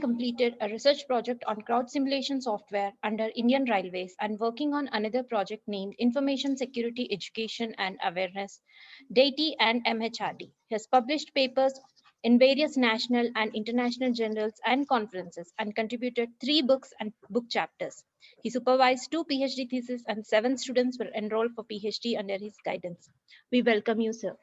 completed a research project on crowd simulation software under Indian Railways and working on another project named Information Security Education and Awareness, DAITY and MHRD. He has published papers in various national and international journals and conferences and contributed 3 books and book chapters. He supervised 2 PhD theses and 7 students were enrolled for PhD under his guidance. We welcome you, sir.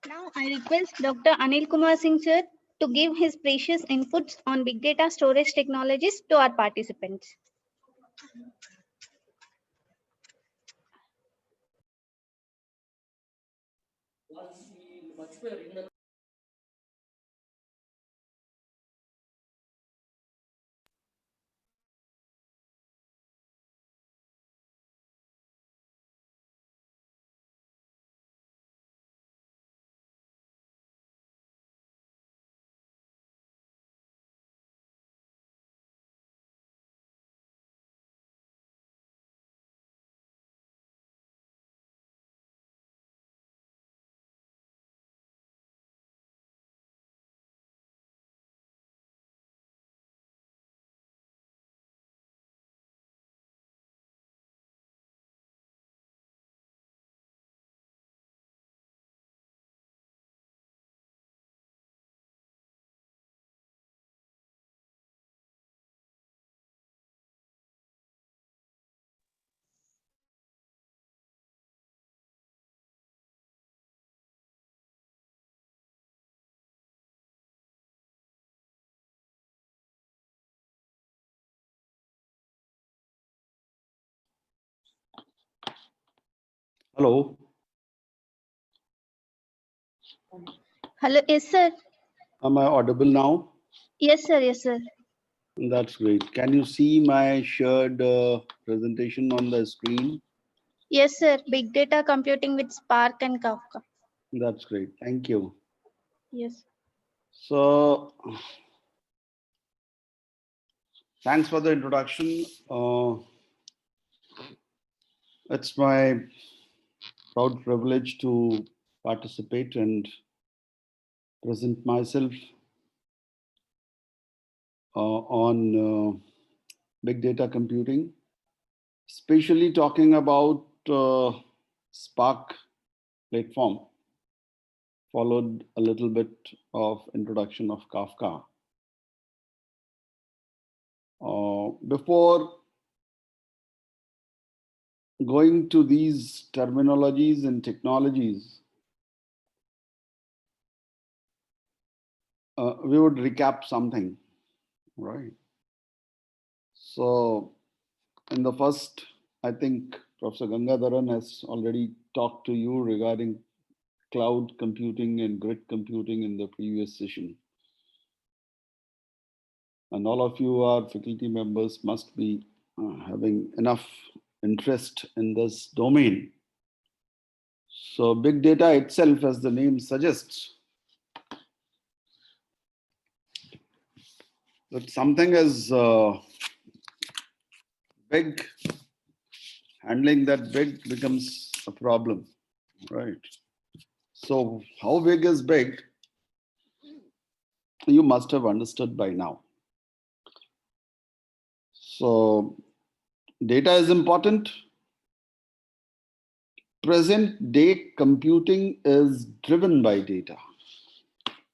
Now I request Dr. Anil Kumar Singh sir to give his precious inputs on big data storage technologies to our participants. Hello. Hello, yes sir. Am I audible now? Yes sir, yes sir. That's great. Can you see my shared presentation on the screen? Yes sir, big data computing with Spark and Kafka. That's great. Thank you. Yes. So, thanks for the introduction. It's my proud privilege to participate and present myself on big data computing, especially talking about Spark platform, followed a little bit of introduction of Kafka. Before going to these terminologies and technologies, we would recap something, right? So in the first, I think Professor Gangadharan has already talked to you regarding cloud computing and grid computing in the previous session. And all of you are faculty members must be having enough interest in this domain. So big data itself, as the name suggests, that something is big, handling that big becomes a problem, right? So how big is big? You must have understood by now. So data is important. Present day computing is driven by data,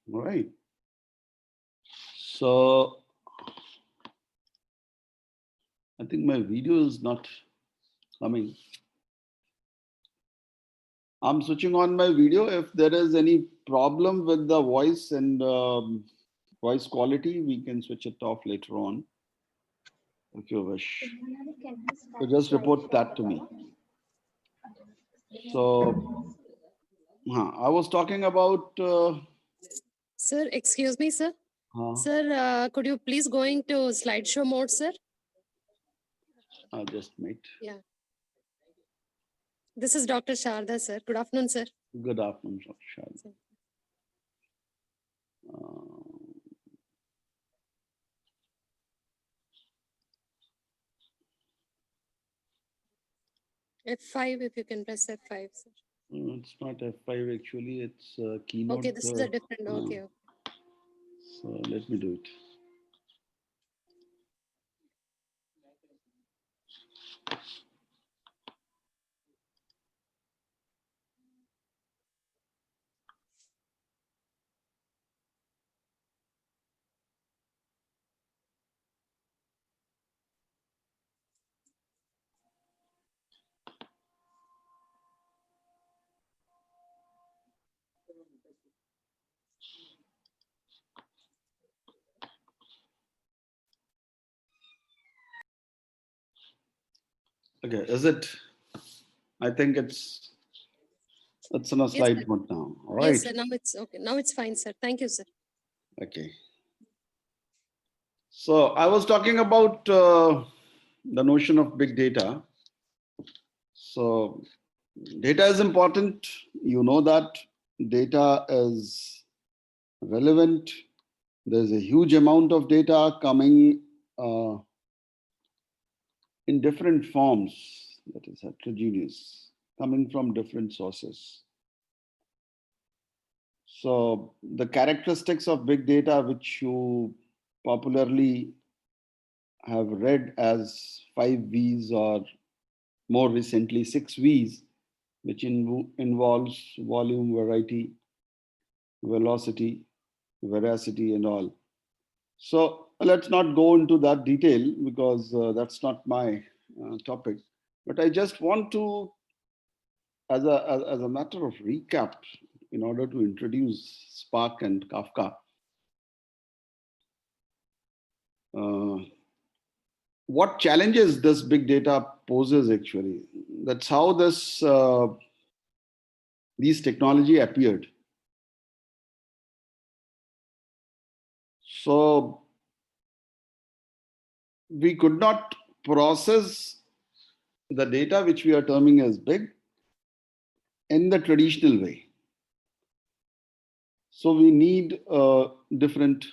right? So I think my video is not coming. I'm switching on my video. If there is any problem with the voice and voice quality, we can switch it off later on if you wish. So just report that to me. So I was talking about. Sir, excuse me, sir. Sir, could you please go into slideshow mode, sir? I'll just wait. Yeah. This is Dr. Sharda, sir. Good afternoon, sir. Good afternoon, Dr. Sharda. F5, if you can press F5, sir. It's not F5 actually, it's Keynote. Okay, this is a different, okay. So let me do it. Okay, is it? I think it's on a Yes, slide sir. mode now. All Yes, right. sir. Now it's okay. Now it's fine, sir. Thank you, sir. Okay. So I was talking about the notion of big data. So data is important. You know that data is relevant. There's a huge amount of data coming in different forms, that is heterogeneous, coming from different sources. So the characteristics of big data, which you popularly have read as 5 V's or more recently 6 V's, which involves volume, variety, velocity, veracity, and all. So let's not go into that detail because that's not my topic. But I just want to, as a matter of recap, in order to introduce Spark and Kafka, what challenges this big data poses actually. That's how these technology appeared. So we could not process the data which we are terming as big in the traditional way. So we need different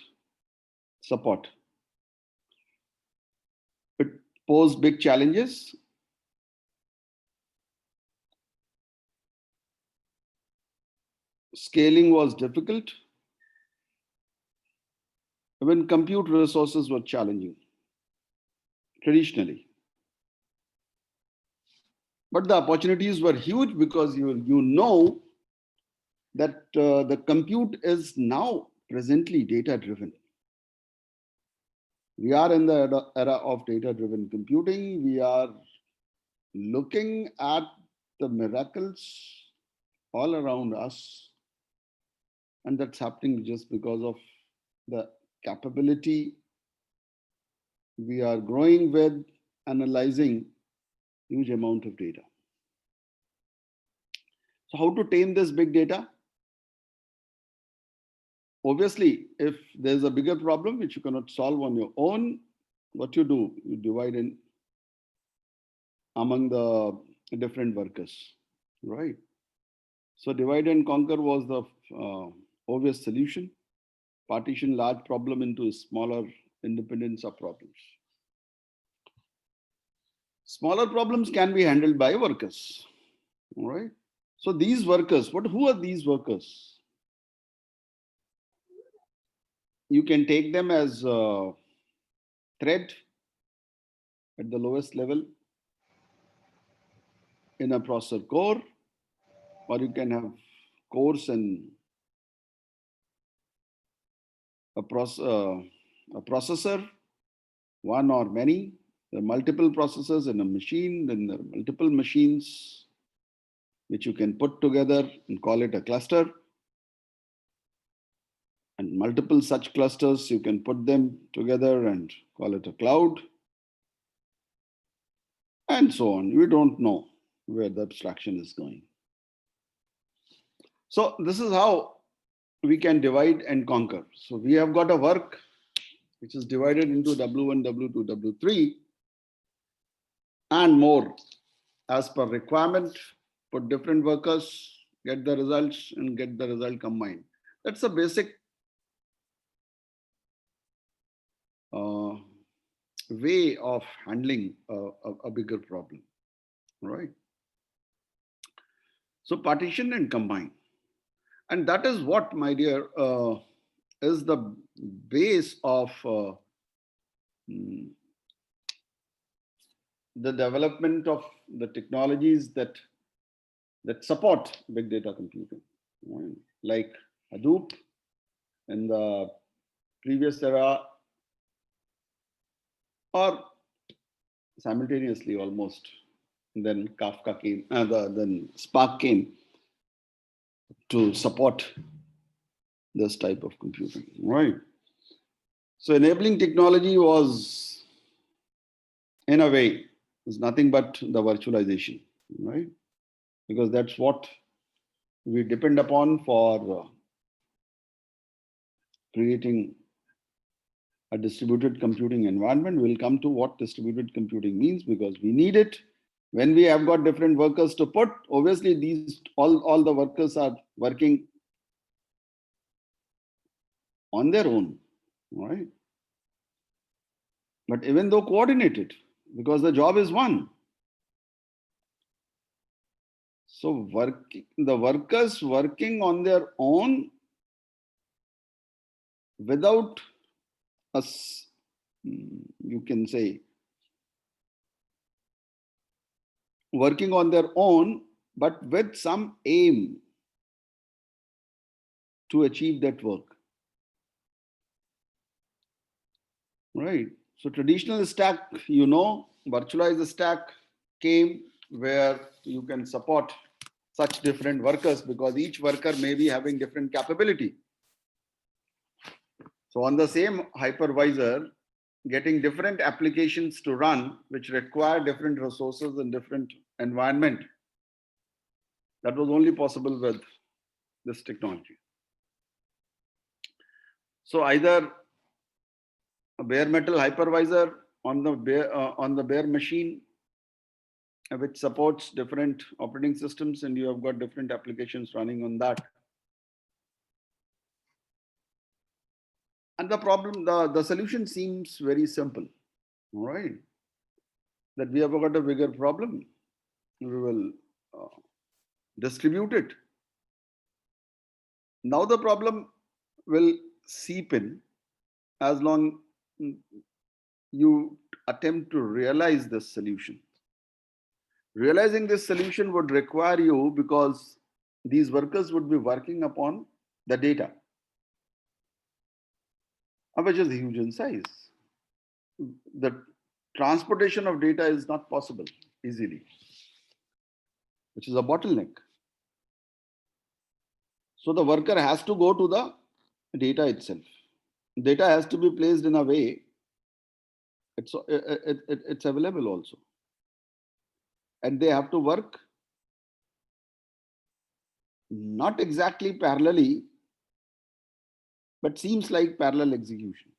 support. It posed big challenges. Scaling was difficult. Even compute resources were challenging traditionally. But the opportunities were huge because you know that the compute is now presently data driven. We are in the era of data driven computing. We are looking at the miracles all around us. And that's happening just because of the capability we are growing with analyzing huge amount of data. So how to tame this big data? Obviously, if there's a bigger problem which you cannot solve on your own, what you do, you divide in among the different workers, right? So divide and conquer was the obvious solution. Partition large problem into smaller independent subproblems. Smaller problems can be handled by workers, all right? So these workers, who are these workers? You can take them as a thread at the lowest level in a processor core, or you can have cores and a processor, one or many. There are multiple processors in a machine, then there are multiple machines which you can put together and call it a cluster. And multiple such clusters, you can put them together and call it a cloud. And so on. We don't know where the abstraction is going. So this is how we can divide and conquer. So we have got a work which is divided into W1, W2, W3 and more as per requirement, put different workers, get the results and get the result combined. That's a basic way of handling a bigger problem, right? So partition and combine. And that is what, my dear, is the base of the development of the technologies that support big data computing, right? Like Hadoop in the previous era, or simultaneously almost. And then Kafka came, then Spark came to support this type of computing, right? So enabling technology was, in a way, is nothing but the virtualization, right? Because that's what we depend upon for creating a distributed computing environment. We'll come to what distributed computing means because we need it. When we have got different workers to put, obviously these all the workers are working on their own, right? But even though coordinated, because the job is one. So the workers working on their own without us, you can say, working on their own, but with some aim to achieve that work. Right. So traditional stack, virtualized stack came where you can support such different workers because each worker may be having different capability. So on the same hypervisor, getting different applications to run, which require different resources and different environment, that was only possible with this technology. So either a bare metal hypervisor on the bare machine, which supports different operating systems, and you have got different applications running on that. And the problem, the solution seems very simple, all right? That we have got a bigger problem. We will distribute it. Now the problem will seep in as long you attempt to realize this solution. Realizing this solution would require you, because these workers would be working upon the data, which is huge in size. The transportation of data is not possible easily, which is a bottleneck. So the worker has to go to the data itself. Data has to be placed in a way it's available also. And they have to work not exactly parallelly, but seems like parallel execution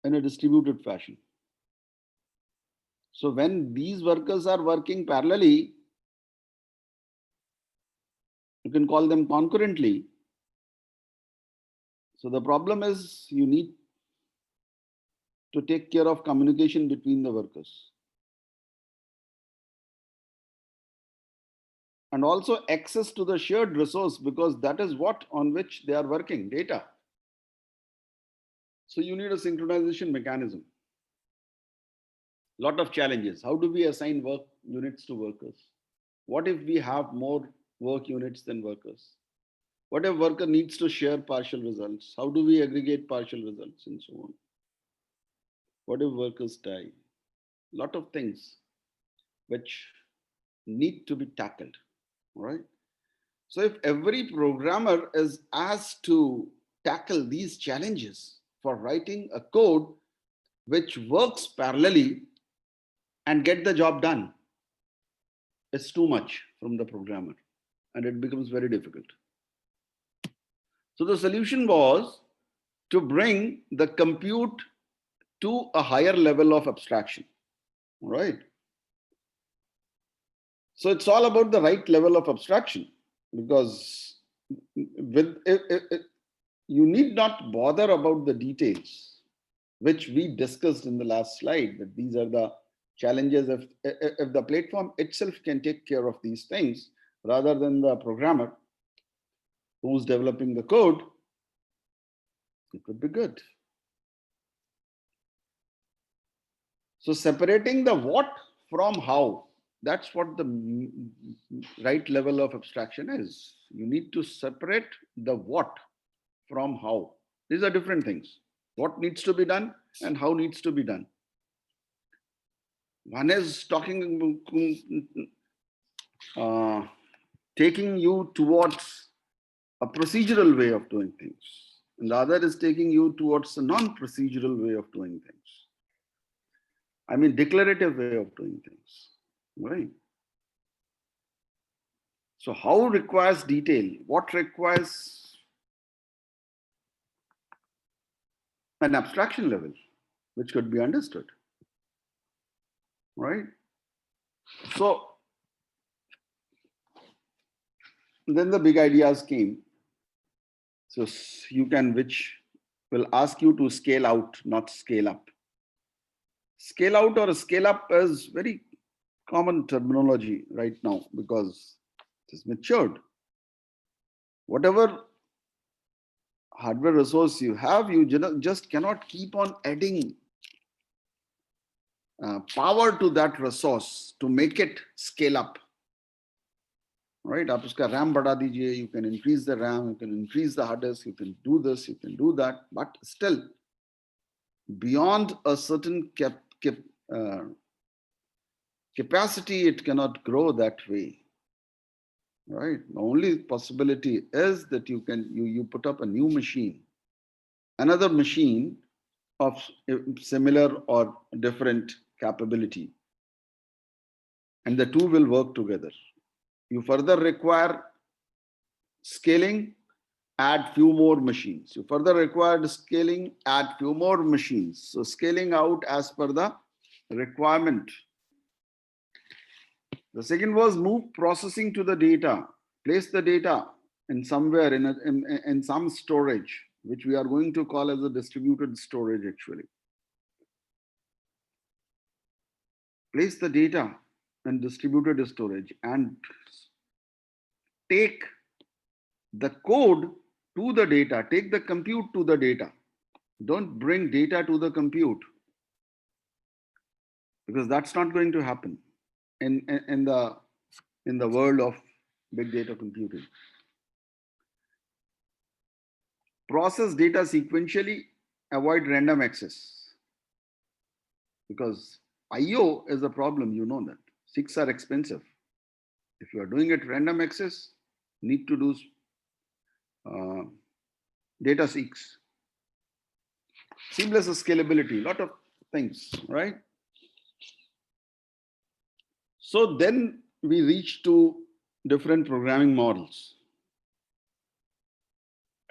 in a distributed fashion. So when these workers are working parallelly, you can call them concurrently. So the problem is you need to take care of communication between the workers. And also access to the shared resource, because that is what on which they are working, data. So you need a synchronization mechanism. Lot of challenges. How do we assign work units to workers? What if we have more work units than workers? What if worker needs to share partial results? How do we aggregate partial results and so on? What if workers die? Lot of things which need to be tackled, right? So if every programmer is asked to tackle these challenges for writing a code which works parallelly and get the job done, it's too much from the programmer and it becomes very difficult. So the solution was to bring the compute to a higher level of abstraction, right? So it's all about the right level of abstraction, because you need not bother about the details, which we discussed in the last slide, that these are the challenges if the platform itself can take care of these things rather than the programmer who's developing the code, it would be good. So separating the what from how, that's what the right level of abstraction is. You need to separate the what from how. These are different things. What needs to be done and how needs to be done. One is taking you towards a procedural way of doing things, and the other is taking you towards a non-procedural way of doing things. I mean, declarative way of doing things, right? So how requires detail? What requires an abstraction level, which could be understood, right? So then the big ideas came. So you can, which will ask you to scale out, not scale up. Scale out or scale up is very common terminology right now because it is matured. Whatever hardware resource you have, you just cannot keep on adding power to that resource to make it scale up. Right? आप उसका RAM बढ़ा दीजिए, you can increase the RAM, you can increase the hard disk, you can do this, you can do that, but still beyond a certain capacity, it cannot grow that way. Right? The only possibility is that you put up a new machine, another machine of similar or different capability, and the two will work together. You further require scaling, add few more machines. You further require scaling, add few more machines. So scaling out as per the requirement. The second was move processing to the data. Place the data in somewhere in some storage, which we are going to call as a distributed storage actually. Place the data in distributed storage and take the code to the data, take the compute to the data. Don't bring data to the compute because that's not going to happen in the world of big data computing. Process data sequentially, avoid random access because IO is a problem, you know that. SICs are expensive. If you are doing it random access, need to do data seeks. Seamless scalability, lot of things, right? So then we reach to different programming models.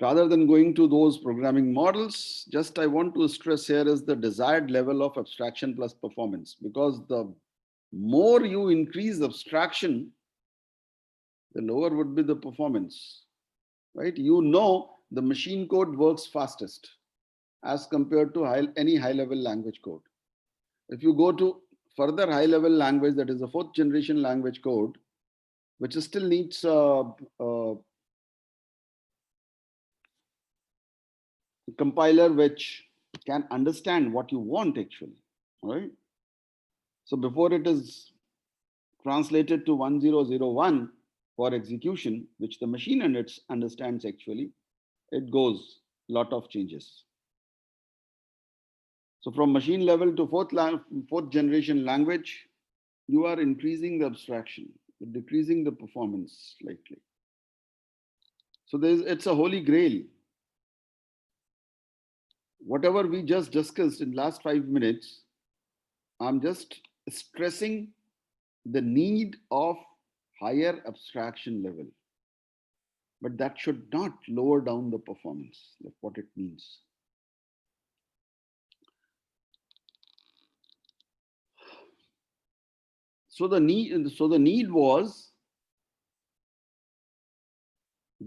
Rather than going to those programming models, just I want to stress here is the desired level of abstraction plus performance, because the more you increase abstraction, the lower would be the performance, right? You know, the machine code works fastest as compared to any high-level language code. If you go to further high-level language, that is a 4th generation language code, which still needs a compiler which can understand what you want actually, right? So before it is translated to 1001 for execution, which the machine understands actually, it goes lot of changes. So from machine level to 4th generation language, you are increasing the abstraction, decreasing the performance slightly. So it's a holy grail. Whatever we just discussed in last 5 minutes, I'm just stressing the need of higher abstraction level. But that should not lower down the performance, like what it means. So the need was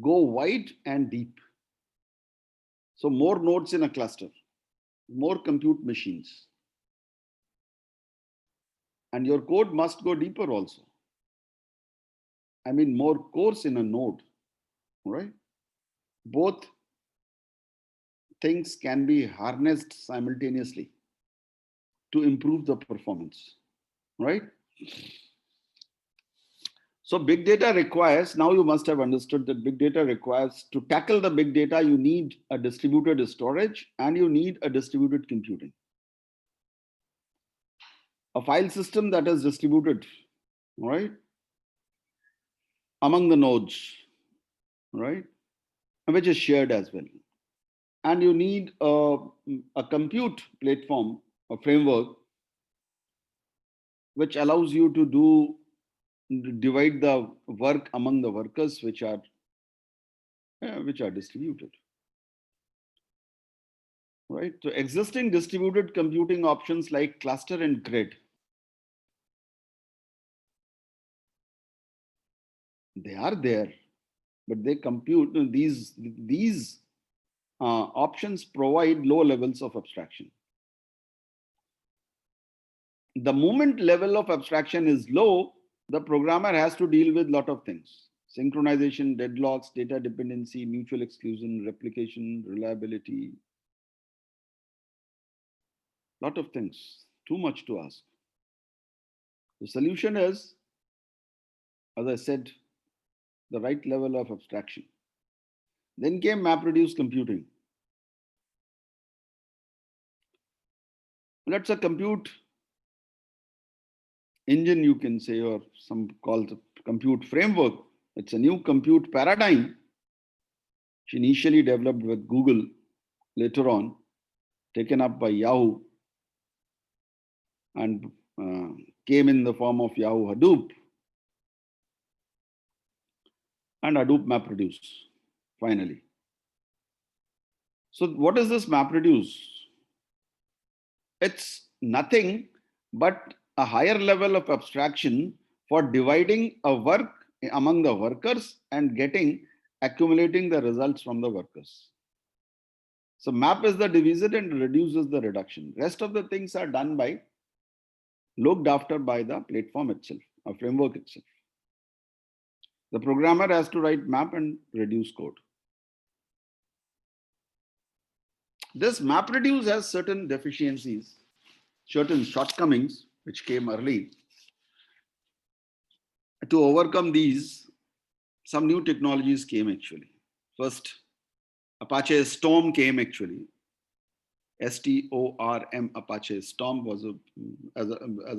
go wide and deep. So more nodes in a cluster, more compute machines. And your code must go deeper also. I mean, more cores in a node, right? Both things can be harnessed simultaneously to improve the performance, right? So big data requires, now you must have understood that big data requires, to tackle the big data, you need a distributed storage and you need a distributed computing. A file system that is distributed, right? Among the nodes, right? Which is shared as well. And you need a compute platform, a framework, which allows you to divide the work among the workers which are distributed. Right. So existing distributed computing options like cluster and grid, they are there, but they compute these options provide low levels of abstraction. The moment level of abstraction is low, the programmer has to deal with a lot of things: synchronization, deadlocks, data dependency, mutual exclusion, replication, reliability. Lot of things, too much to ask. The solution is, as I said, the right level of abstraction. Then came MapReduce computing. That's a compute engine, you can say, or some call it compute framework. It's a new compute paradigm, which initially developed with Google, later on taken up by Yahoo, and came in the form of Yahoo Hadoop and Hadoop MapReduce, finally. So what is this MapReduce? It's nothing but a higher level of abstraction for dividing a work among the workers and accumulating the results from the workers. So map is the division and reduces the reduction. Rest of the things are done by, looked after by the platform itself, a framework itself. The programmer has to write map and reduce code. This MapReduce has certain deficiencies, certain shortcomings, which came early. To overcome these, some new technologies came actually. First, Apache Storm came actually. STORM, Apache Storm was as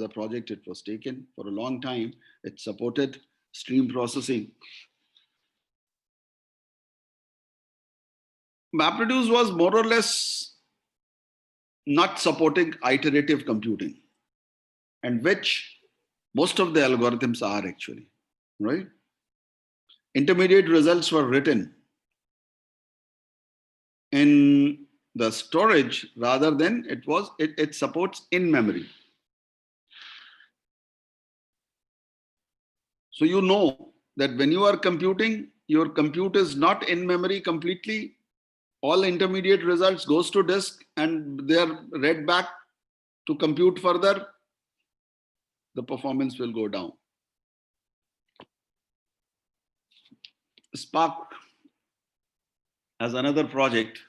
a project. It was taken for a long time. It supported stream processing. MapReduce was more or less not supporting iterative computing, and which most of the algorithms are actually, right? Intermediate results were written in the storage rather than it supports in memory. So you know that when you are computing, your compute is not in memory completely. All intermediate results goes to disk and they are read back to compute further. The performance will go down. Spark as another project,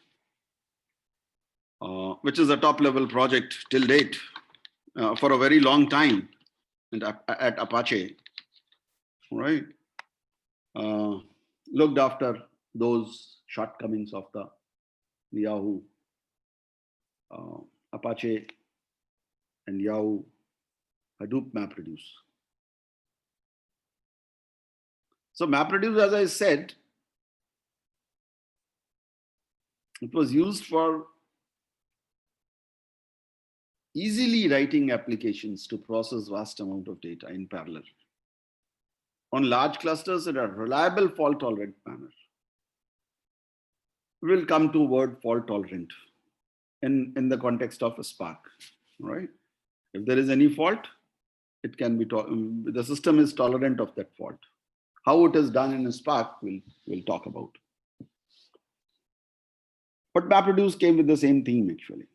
which is a top level project till date for a very long time at Apache, right? Looked after those shortcomings of the Yahoo, Apache and Yahoo Hadoop MapReduce. So MapReduce, as I said, it was used for easily writing applications to process vast amount of data in parallel on large clusters in a reliable fault tolerant manner. We will come to word fault tolerant in the context of a Spark, right? If there is any fault, it can be, the system is tolerant of that fault. How it is done in a Spark, we'll talk about. But MapReduce came with the same theme actually.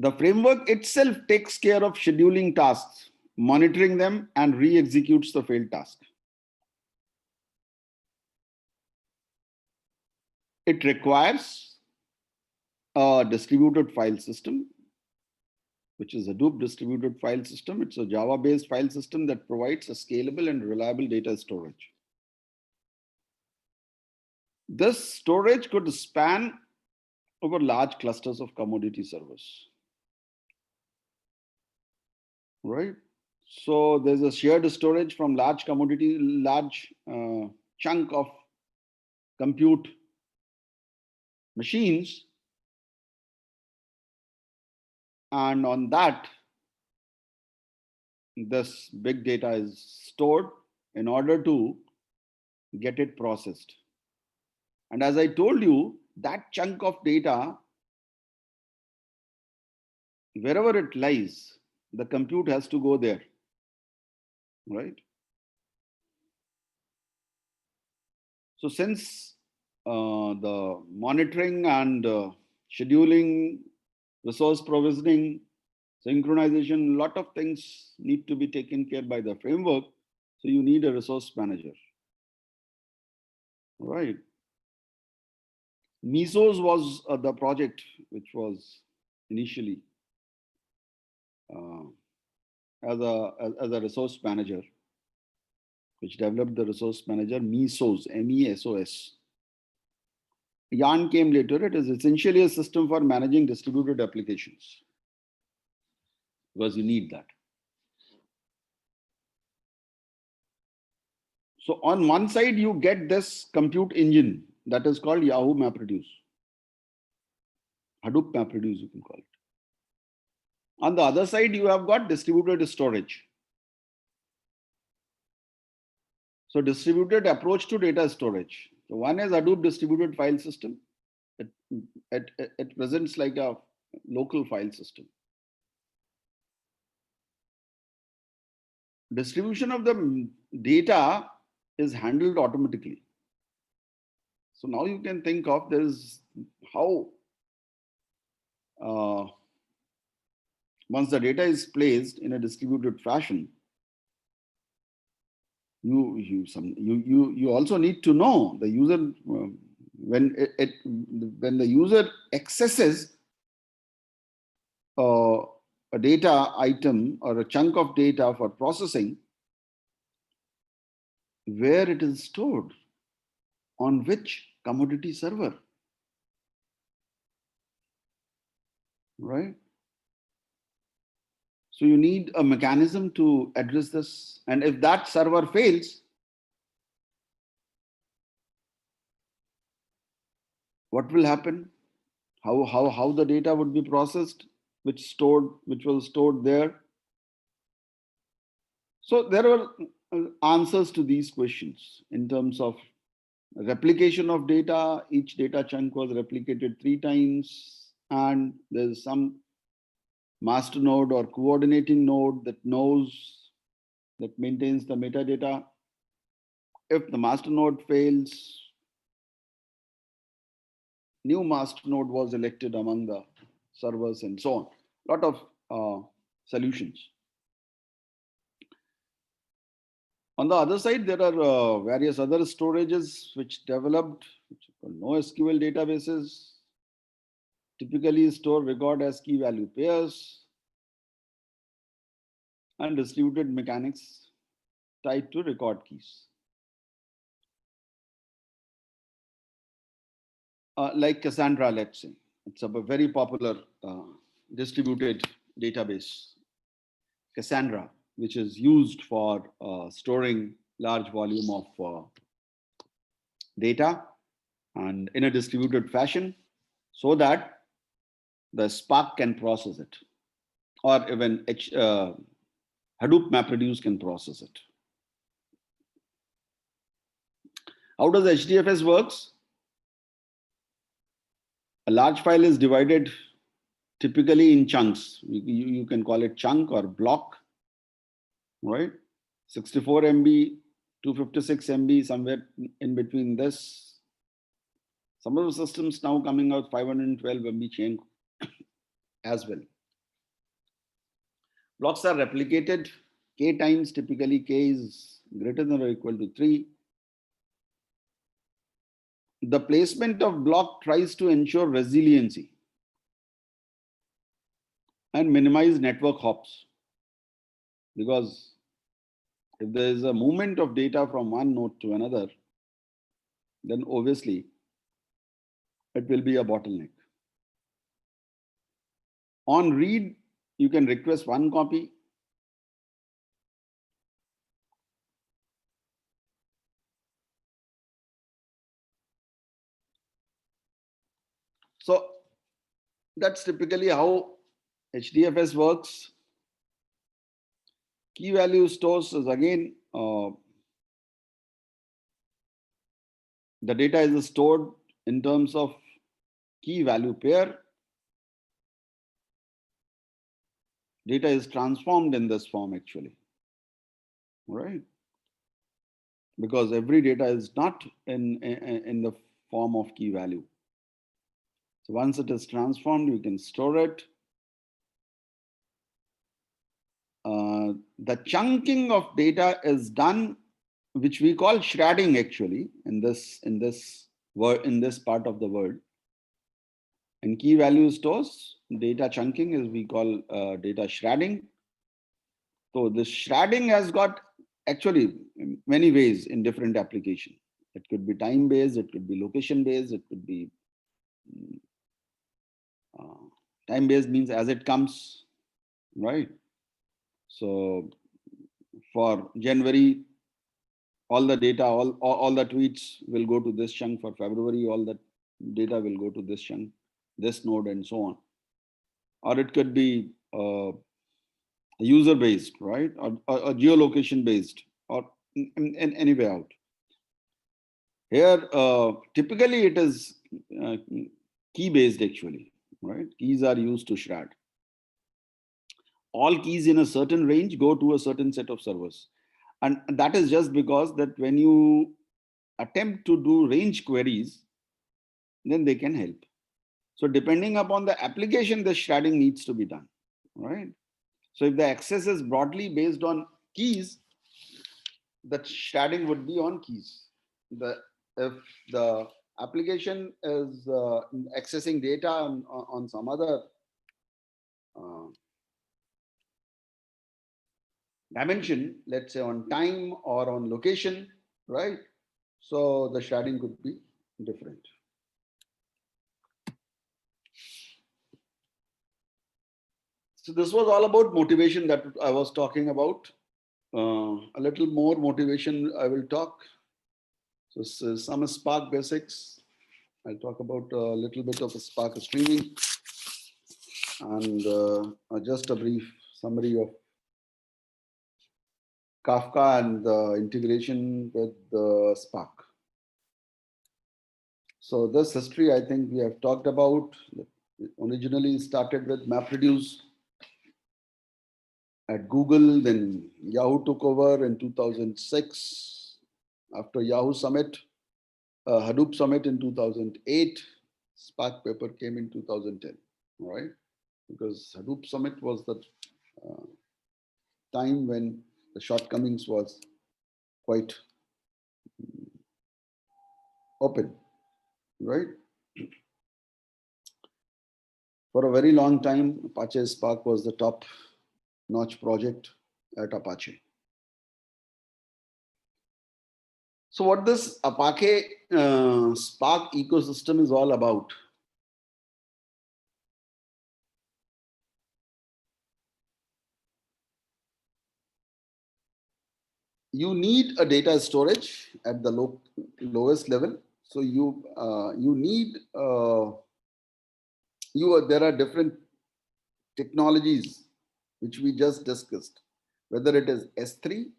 The framework itself takes care of scheduling tasks, monitoring them, and re-executes the failed task. It requires a distributed file system, which is a Hadoop distributed file system. It's a Java-based file system that provides a scalable and reliable data storage. This storage could span over large clusters of commodity servers, right? So there's a shared storage from large chunk of compute machines, And on that, this big data is stored in order to get it processed. And as I told you, that chunk of data, wherever it lies, the compute has to go there, right? So since the monitoring and scheduling, resource provisioning, synchronization, a lot of things need to be taken care by the framework. So you need a resource manager, right? Mesos was the project which was initially as a resource manager, which developed the resource manager Mesos, MESOS. Yarn came later. It is essentially a system for managing distributed applications because you need that. So on one side, you get this compute engine that is called Yahoo MapReduce. Hadoop MapReduce, you can call it. On the other side, you have got distributed storage. So distributed approach to data storage. So one is Hadoop distributed file system. It presents like a local file system. Distribution of the data is handled automatically. So now you can think of this how once the data is placed in a distributed fashion, you also need to know the user when the user accesses a data item or a chunk of data for processing, where it is stored, on which commodity server, right? So you need a mechanism to address this. And if that server fails, what will happen? How the data would be processed, which was stored there? So there were answers to these questions in terms of replication of data. Each data chunk was replicated 3 times, and there's some master node or coordinating node that maintains the metadata. If the master node fails, new master node was elected among the servers and so on. A lot of solutions. On the other side, there are various other storages which developed, which are called NoSQL databases, typically store record as key value pairs, and distributed mechanics tied to record keys. Like Cassandra, let's say. It's a very popular distributed database, Cassandra, which is used for storing large volume of data and in a distributed fashion so that the Spark can process it, or even Hadoop MapReduce can process it. How does HDFS works? A large file is divided typically in chunks. You can call it chunk or block, right? 64 MB, 256 MB, somewhere in between this. Some of the systems now coming out 512 MB chain as well. Blocks are replicated k times. Typically k is greater than or equal to 3. The placement of block tries to ensure resiliency and minimize network hops, because if there is a movement of data from one node to another, then obviously it will be a bottleneck. On read, you can request 1 copy. So that's typically how HDFS works. Key value stores is again, the data is stored in terms of key value pair. Data is transformed in this form actually, right? Because every data is not in the form of key value. So once it is transformed, you can store it. The chunking of data is done, which we call shredding actually in this part of the world. In key value stores, data chunking is we call data shredding. So this shredding has got actually many ways in different applications. It could be time based, it could be location based, it could be time based means as it comes, right? So for January, all the data, all the tweets will go to this chunk. For February, all the data will go to this chunk, this node, and so on. Or it could be user based, right? Or geolocation based, or in any way out. Here, typically it is key based actually, right? Keys are used to shred. All keys in a certain range go to a certain set of servers. And that is just because that when you attempt to do range queries, then they can help. So depending upon the application, the shredding needs to be done, right? So if the access is broadly based on keys, the shredding would be on keys. If the application is accessing data on some other dimension, let's say on time or on location, right? So the shredding could be different. So this was all about motivation that I was talking about. A little more motivation I will talk. So some Spark basics. I'll talk about a little bit of Spark streaming and just a brief summary of Kafka and the integration with the Spark. So this history, I think we have talked about. It originally started with MapReduce at Google, then Yahoo took over in 2006. After Yahoo Summit, Hadoop Summit in 2008, Spark paper came in 2010, right? Because Hadoop Summit was the time when the shortcomings was quite open, right? For a very long time, Apache Spark was the top-notch project at Apache. So what this Apache Spark ecosystem is all about? You need a data storage at the lowest level. So you need there are different technologies which we just discussed, whether it is S3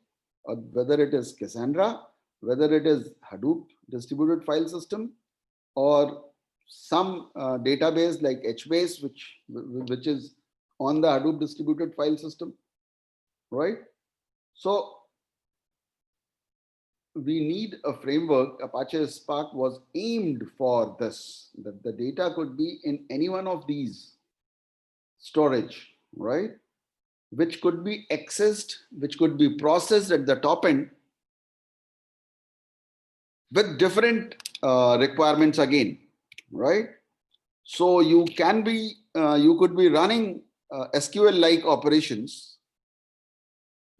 or whether it is Cassandra, whether it is Hadoop distributed file system, or some database like HBase, which is on the Hadoop distributed file system, right? So we need a framework. Apache Spark was aimed for this, that the data could be in any one of these storage, right? Which could be accessed, which could be processed at the top end with different requirements again, right? So you could be running SQL-like operations,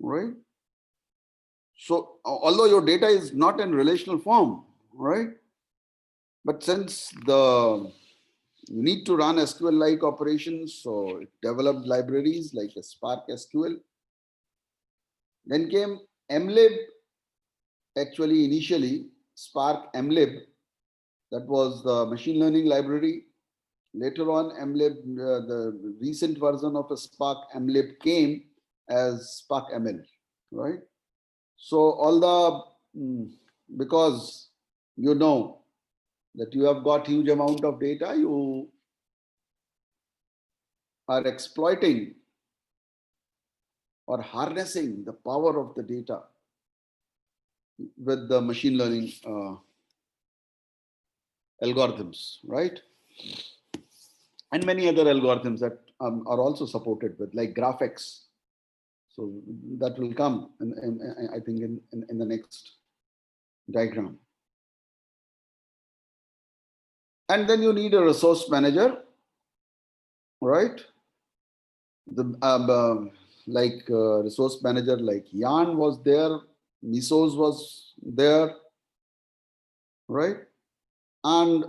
right? So although your data is not in relational form, right? But since you need to run SQL-like operations, so it developed libraries like a Spark SQL. Then came mlib, actually initially Spark mlib, that was the machine learning library. later on, MLib, the recent version of a Spark MLib came as Spark ML, right? So all the, because you know that you have got huge amount of data, you are exploiting or harnessing the power of the data with the machine learning algorithms, right? And many other algorithms that are also supported with, like GraphX. So that will come, I think, in the next diagram. And then you need a resource manager, right? The resource manager like Yarn was there, Mesos was there, right? And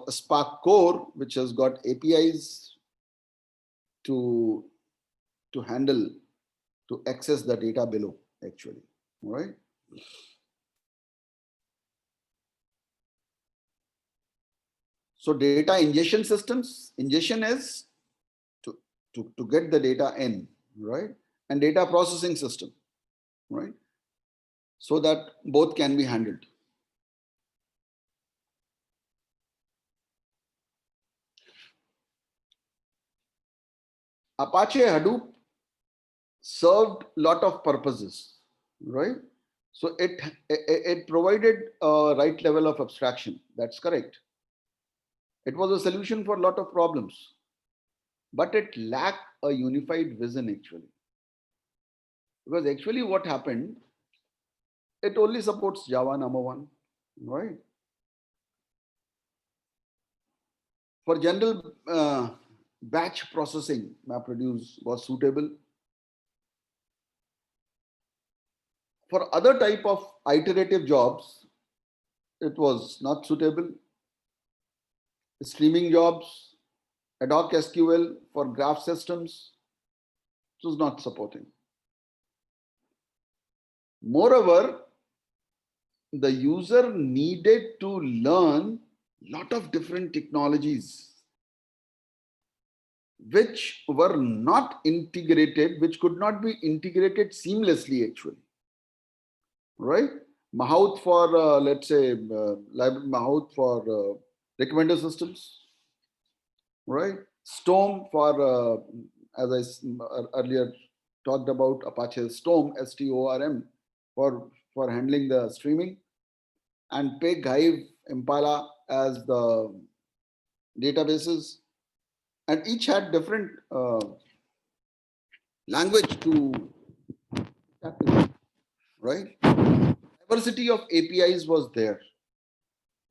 Spark Core, which has got APIs to handle, to access the data below, actually, right? So data ingestion systems, ingestion is to get the data in, right? And data processing system, right? So that both can be handled. Apache Hadoop served lot of purposes, right? So it provided a right level of abstraction. That's correct. It was a solution for a lot of problems, but it lacked a unified vision actually. Because actually what happened, it only supports Java number one, right? For general batch processing, MapReduce was suitable. For other type of iterative jobs, it was not suitable. Streaming jobs, ad hoc SQL for graph systems, it was not supporting. Moreover, the user needed to learn a lot of different technologies which were not integrated, which could not be integrated seamlessly actually, right? Mahout for, let's say, Mahout for recommender systems, right? Storm for, as I earlier talked about, Apache Storm, STORM, for handling the streaming, and Pig, Hive, Impala as the databases, and each had different language to tackle, right? Diversity of APIs was there,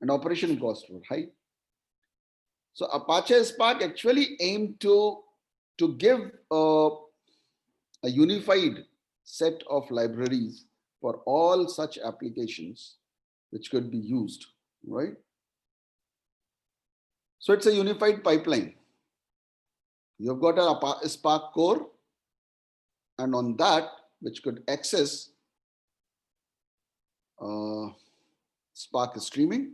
and operation costs were high. So Apache Spark actually aimed to give a unified set of libraries for all such applications which could be used, right? So it's a unified pipeline. You've got a Spark core, and on that, which could access Spark streaming,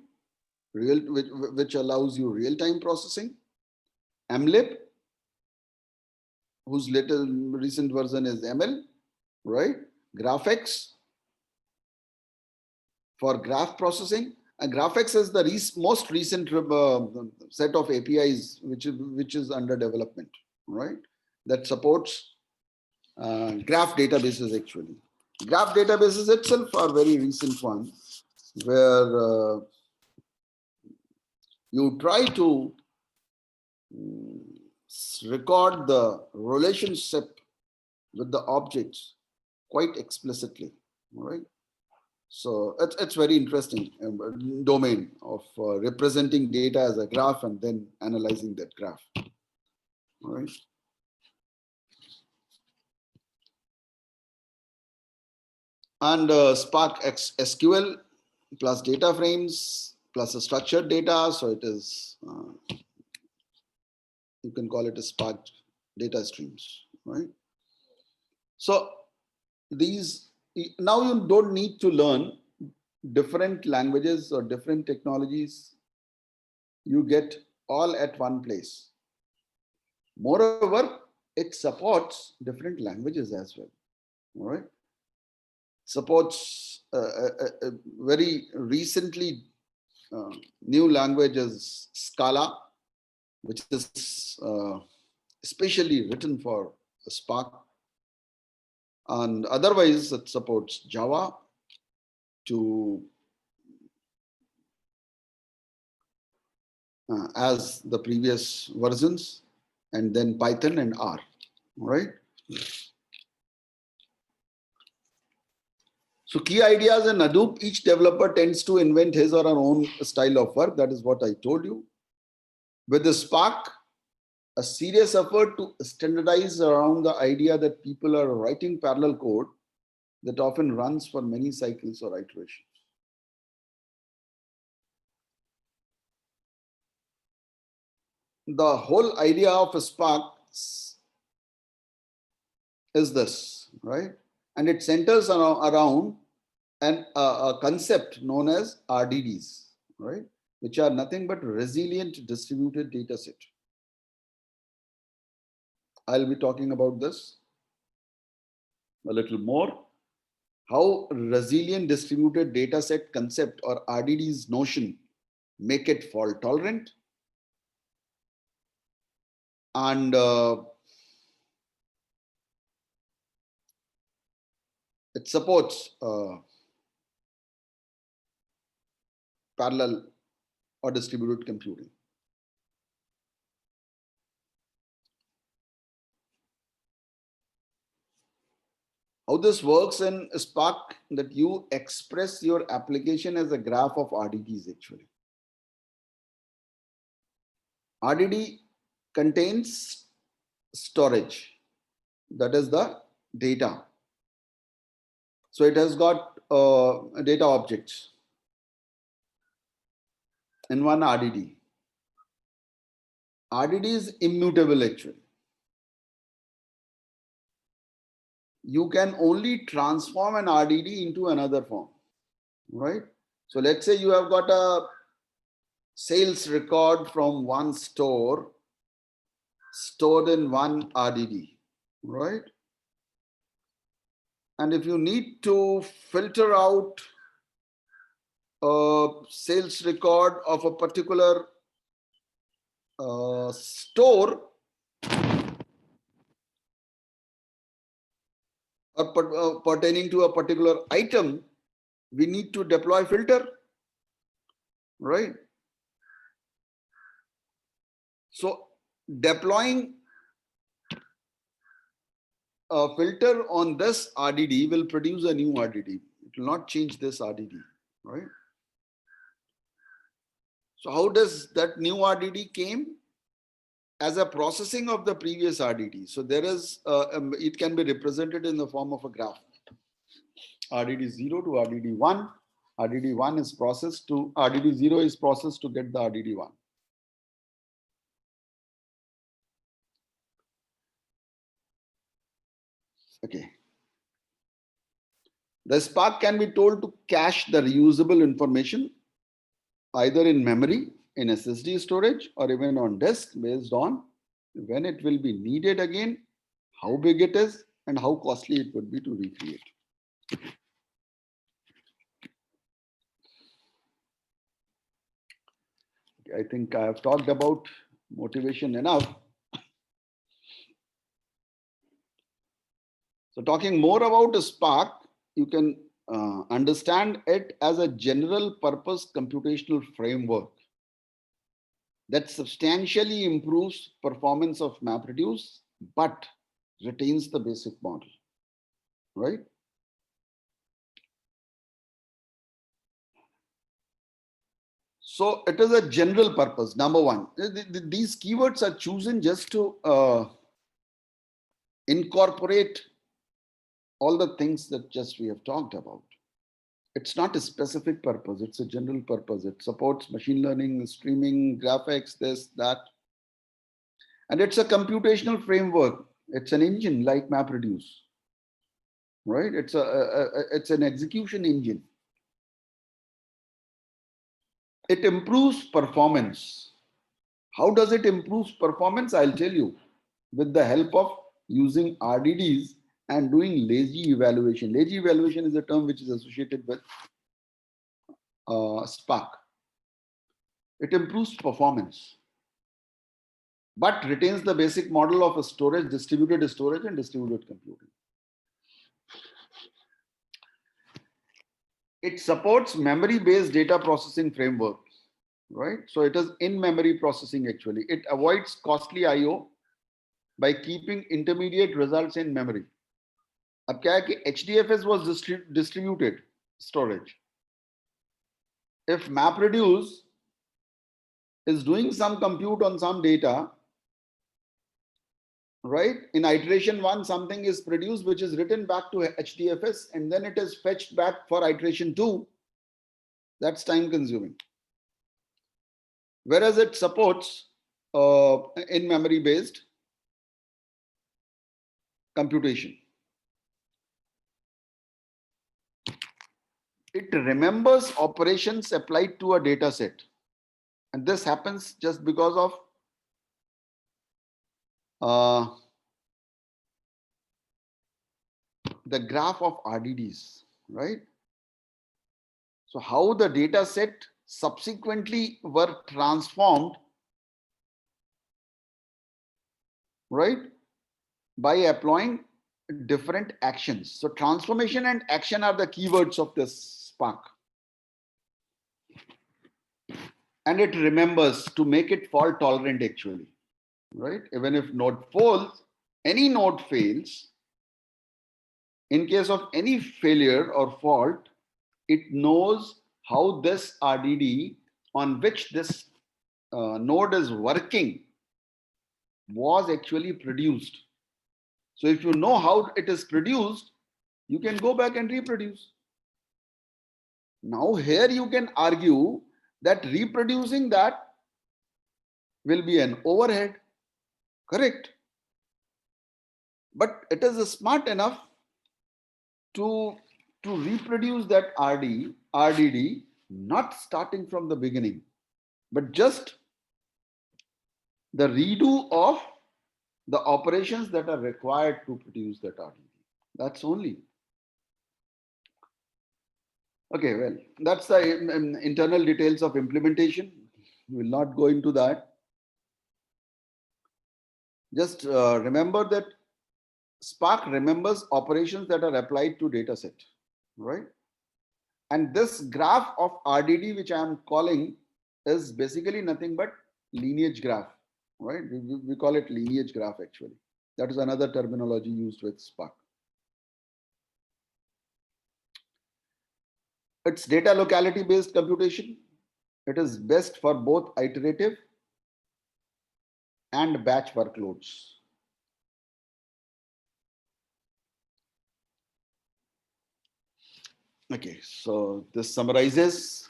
which allows you real-time processing, MLib, whose recent version is ML, right? GraphX for graph processing. And GraphX is the most recent set of APIs which is under development, right? That supports graph databases actually. Graph databases itself are very recent ones where you try to record the relationship with the objects quite explicitly, right? So it's very interesting domain of representing data as a graph and then analyzing that graph, right? And Spark SQL plus data frames plus a structured data. So it is, you can call it a Spark data streams, right? So these, now you don't need to learn different languages or different technologies. You get all at one place. Moreover, it supports different languages as well. All right. Supports very recently new language is Scala, which is especially written for Spark. And otherwise, it supports Java to as the previous versions, and then Python and R. All right. So key ideas in Hadoop, each developer tends to invent his or her own style of work. That is what I told you. With the Spark, a serious effort to standardize around the idea that people are writing parallel code that often runs for many cycles or iterations. The whole idea of a Spark is this, right? And it centers around a concept known as RDDs, right? Which are nothing but resilient distributed data set. I'll be talking about this a little more. How resilient distributed data set concept or RDD's notion make it fault tolerant. And it supports parallel or distributed computing. How this works in Spark, that you express your application as a graph of RDDs actually. RDD contains storage, that is the data. So it has got data objects in one RDD. RDD is immutable actually. You can only transform an RDD into another form, right? So let's say you have got a sales record from one store stored in one RDD, right? And if you need to filter out a sales record of a particular store or pertaining to a particular item, we need to deploy filter, right? So deploying a filter on this RDD will produce a new RDD. It will not change this RDD, right? So how does that new RDD came? As a processing of the previous RDD. So there is, it can be represented in the form of a graph. RDD 0 to RDD 1. RDD 1 is processed to, RDD 0 is processed to get the RDD 1. Okay. The Spark can be told to cache the reusable information either in memory, in SSD storage, or even on disk based on when it will be needed again, how big it is, and how costly it would be to recreate. I think I have talked about motivation enough. So talking more about a Spark, you can understand it as a general purpose computational framework that substantially improves performance of MapReduce, but retains the basic model, right? So it is a general purpose, number one. These keywords are chosen just to incorporate all the things that just we have talked about. It's not a specific purpose, it's a general purpose. It supports machine learning, streaming, graphics, this, that. And it's a computational framework. It's an engine like MapReduce, right? It's an execution engine. It improves performance. How does it improve performance? I'll tell you. With the help of using RDDs and doing lazy evaluation. Lazy evaluation is a term which is associated with Spark. It improves performance, but retains the basic model of a storage, distributed storage and distributed computing. It supports memory-based data processing framework, right? So it is in-memory processing actually. It avoids costly IO by keeping intermediate results in memory. अब क्या है कि HDFS was distributed storage. If MapReduce is doing some compute on some data, right? In iteration 1, something is produced which is written back to HDFS and then it is fetched back for iteration 2. That's time consuming. Whereas it supports in-memory based computation. It remembers operations applied to a data set. And this happens just because of the graph of RDDs, right? So how the data set subsequently were transformed, right, by applying different actions. So transformation and action are the keywords of this Spark. And it remembers to make it fault tolerant actually, right? Even if node fails, any node fails, in case of any failure or fault, it knows how this RDD on which this node is working was actually produced. So if you know how it is produced, you can go back and reproduce. Now here you can argue that reproducing that will be an overhead, correct? But it is smart enough to reproduce that RDD, not starting from the beginning, but just the redo of the operations that are required to produce that RDD. That's only. Okay, well, that's the internal details of implementation. We will not go into that. Just remember that Spark remembers operations that are applied to data set, right? And this graph of RDD, which I am calling, is basically nothing but lineage graph, right? We call it lineage graph actually. That is another terminology used with Spark. It's data locality based computation. It is best for both iterative and batch workloads. Okay, so this summarizes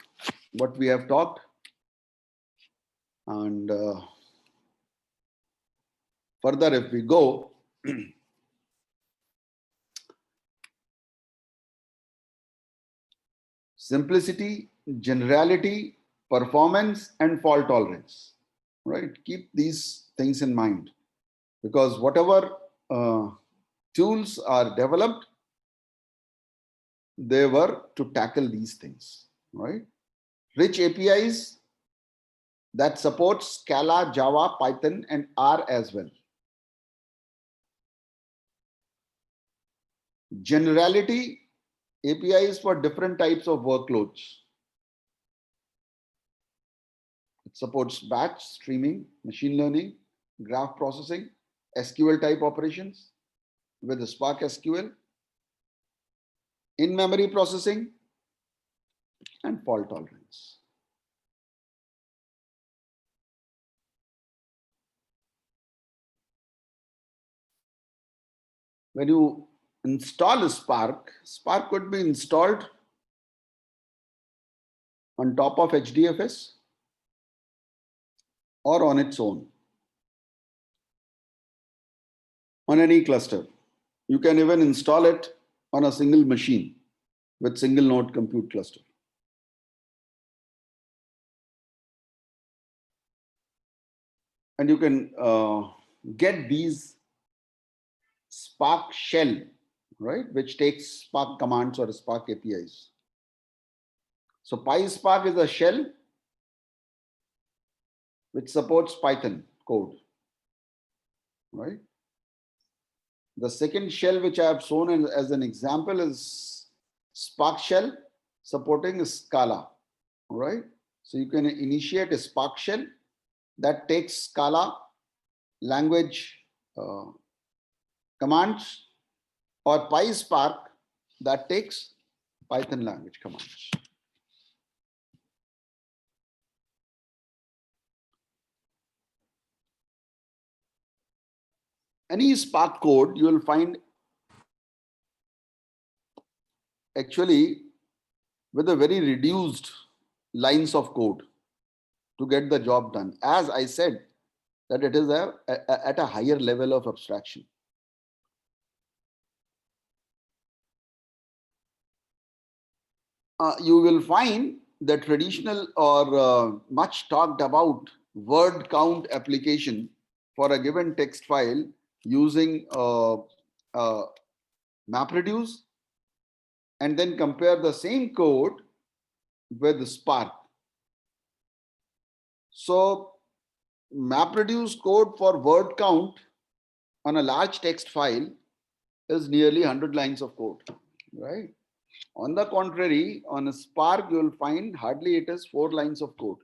what we have talked. And further, if we go, simplicity, generality, performance, and fault tolerance, right? Keep these things in mind, because whatever tools are developed, they were to tackle these things, right? Rich APIs that supports Scala, Java, Python, and R as well. Generality, APIs for different types of workloads. It supports batch, streaming, machine learning, graph processing, SQL type operations with the Spark SQL, in-memory processing, and fault tolerance. When you install a Spark, Spark could be installed on top of HDFS or on its own, on any cluster. You can even install it on a single machine with single node compute cluster. and you can get these Spark shell, right, which takes Spark commands or Spark APIs. So PySpark is a shell which supports Python code, right? The second shell which I have shown as an example is Spark shell supporting Scala, right? So you can initiate a Spark shell that takes Scala language commands, or PySpark that takes Python language commands. Any Spark code you will find actually with a very reduced lines of code to get the job done. As I said, that it is at a higher level of abstraction. You will find the traditional or much talked about word count application for a given text file using MapReduce, and then compare the same code with Spark. So MapReduce code for word count on a large text file is nearly 100 lines of code, right? On the contrary, on a Spark, you will find hardly it is 4 lines of code.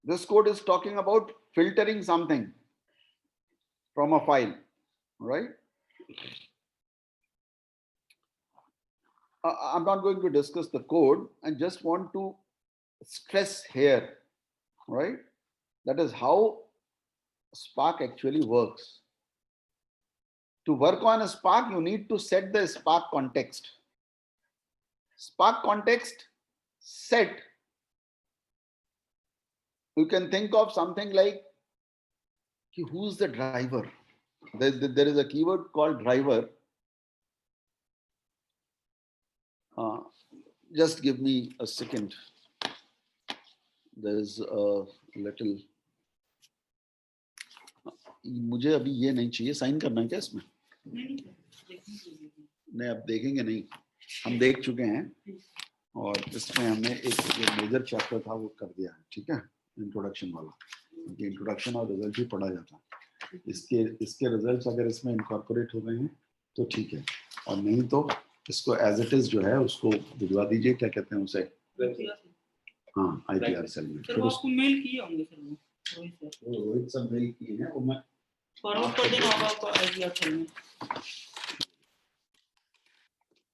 This code is talking about filtering something from a file, right? I'm not going to discuss the code. I just want to stress here, right? That is how Spark actually works. To work on a Spark, you need to set the Spark context. Spark context set, you can think of something like, who's the driver? There is a keyword called driver. Just give me a second. There's a little. मुझे अभी ये नहीं चाहिए, sign करना है क्या इसमें? नहीं, अब देखेंगे नहीं, हम देख चुके हैं और इसमें हमने एक जो मेजर चैप्टर था वो कर दिया है, ठीक है, इंट्रोडक्शन वाला, क्योंकि इंट्रोडक्शन और रिजल्ट ही पढ़ा जाता है। इसके रिजल्ट्स अगर इसमें इनकॉर्पोरेट हो गए हैं तो ठीक है, और नहीं तो इसको एज इट इज जो है उसको भिजवा दीजिए, क्या कहते हैं उसे, हाँ, IPR सेल में। फिर उसको मेल किए होंगे सर, वो रोहित सर मेल किए हैं, वो मैं फॉरवर्ड कर देना होगा आपको IPR सेल में,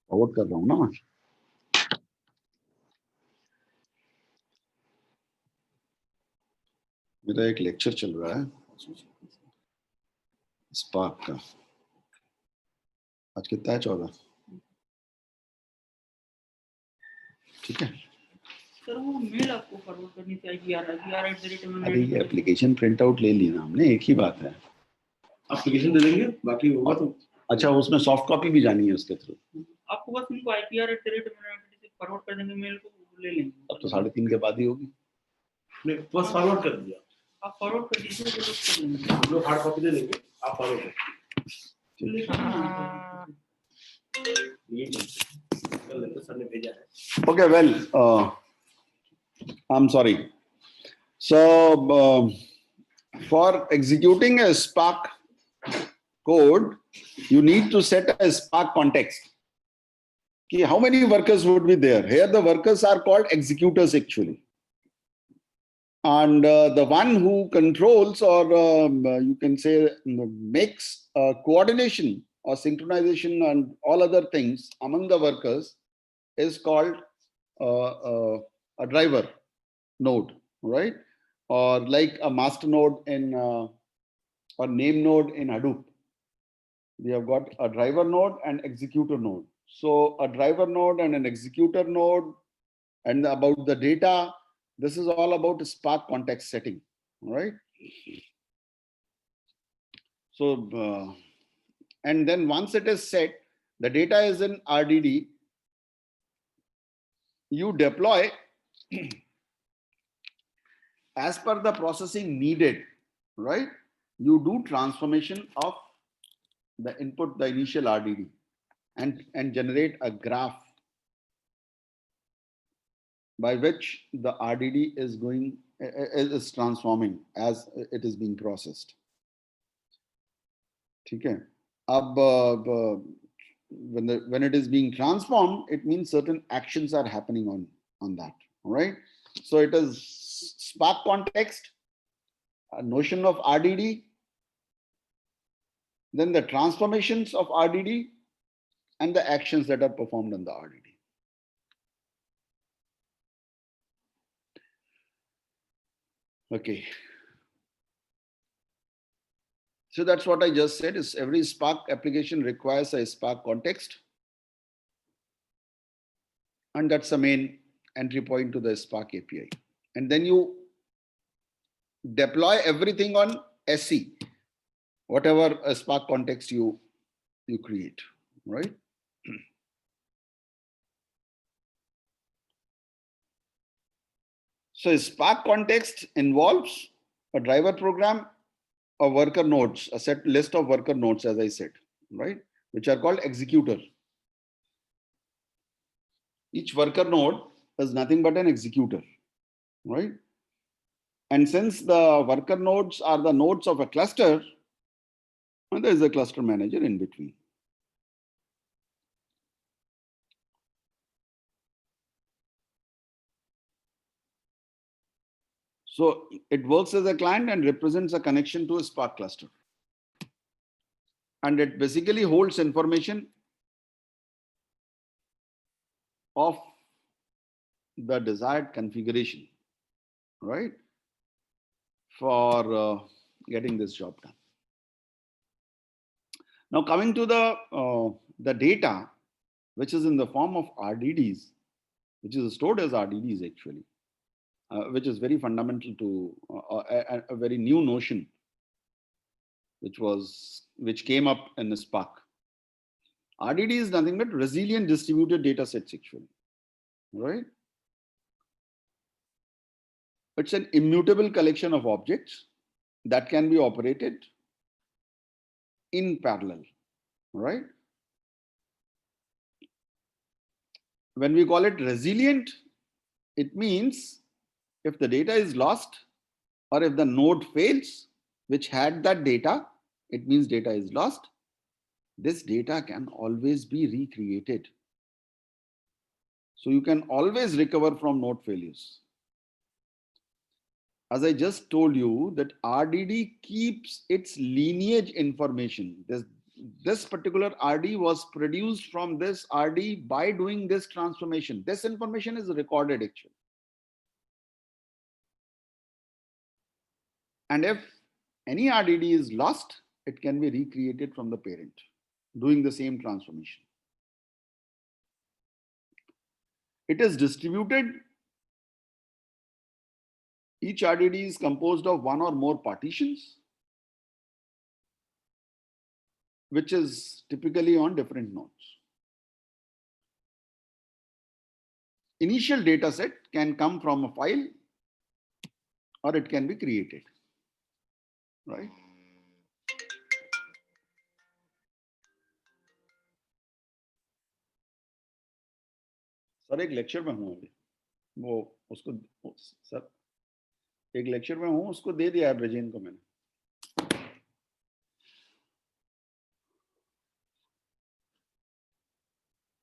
फॉरवर्ड कर रहा हूँ ना मैं। मेरा एक लेक्चर चल रहा है स्पार्क का, आज कितना है, 14, ठीक है सर। वो मेल आपको फॉरवर्ड करनी चाहिए, अरे ये एप्लीकेशन प्रिंट आउट ले ली ना हमने, एक ही बात है, एप्लीकेशन दे देंगे, बाकी होगा तो अच्छा, उसमें सॉफ्ट कॉपी भी जानी है उसके थ्रू, आपको बस उनको IPR फॉरवर्ड कर देंगे मेल को, ले लेंगे। अब तो 3:30 के बाद ही होगी, नहीं बस फॉरवर्ड कर दिया, आप फॉरवर्ड कर दीजिए, हम लोग हार्ड कॉपी दे देंगे, आप फॉरवर्ड कर दीजिए। Okay, well, I'm sorry. So for executing a Spark code, you need to set a Spark context. How many workers would be there? Here the workers are called executors actually. And the one who controls, or you can say makes coordination or synchronization and all other things among the workers is called a driver node, right? Or like a master node in or name node in Hadoop. We have got a driver node and executor node. So a driver node and an executor node, and about the data, this is all about Spark context setting, right? So, and then once it is set, the data is in RDD, you deploy as per the processing needed, right? You do transformation of the input, the initial RDD, and generate a graph by which the RDD is transforming as it is being processed. Okay. When it is being transformed, it means certain actions are happening on that. All right. So it is Spark context, a notion of RDD, then the transformations of RDD, and the actions that are performed on the RDD. Okay. So that's what I just said, is every Spark application requires a Spark context. And that's the main entry point to the Spark API. And then you deploy everything on SC, whatever a Spark context you create, right? So Spark context involves a driver program, a worker nodes, a set list of worker nodes, as I said, right? Which are called executor. Each worker node is nothing but an executor, right? And since the worker nodes are the nodes of a cluster, there is a cluster manager in between. So it works as a client and represents a connection to a Spark cluster. And it basically holds information of the desired configuration, right? For getting this job done. Now coming to the data, which is in the form of RDDs, which is stored as RDDs actually, which is very fundamental to a very new notion, which came up in the Spark. RDD is nothing but resilient distributed data sets actually, right? It's an immutable collection of objects that can be operated in parallel, right? When we call it resilient, it means if the data is lost or if the node fails, which had that data, it means data is lost. This data can always be recreated. So you can always recover from node failures. As I just told you, that RDD keeps its lineage information. This particular RD was produced from this RD by doing this transformation. This information is recorded actually. And if any RDD is lost, it can be recreated from the parent, doing the same transformation. It is distributed. Each RDD is composed of one or more partitions, which is typically on different nodes. Initial data set can come from a file or it can be created, right? Sir एक lecture में हूँ अभी, वो उसको sir एक lecture में हूँ, उसको दे दिया है ब्रजेन को मैंने.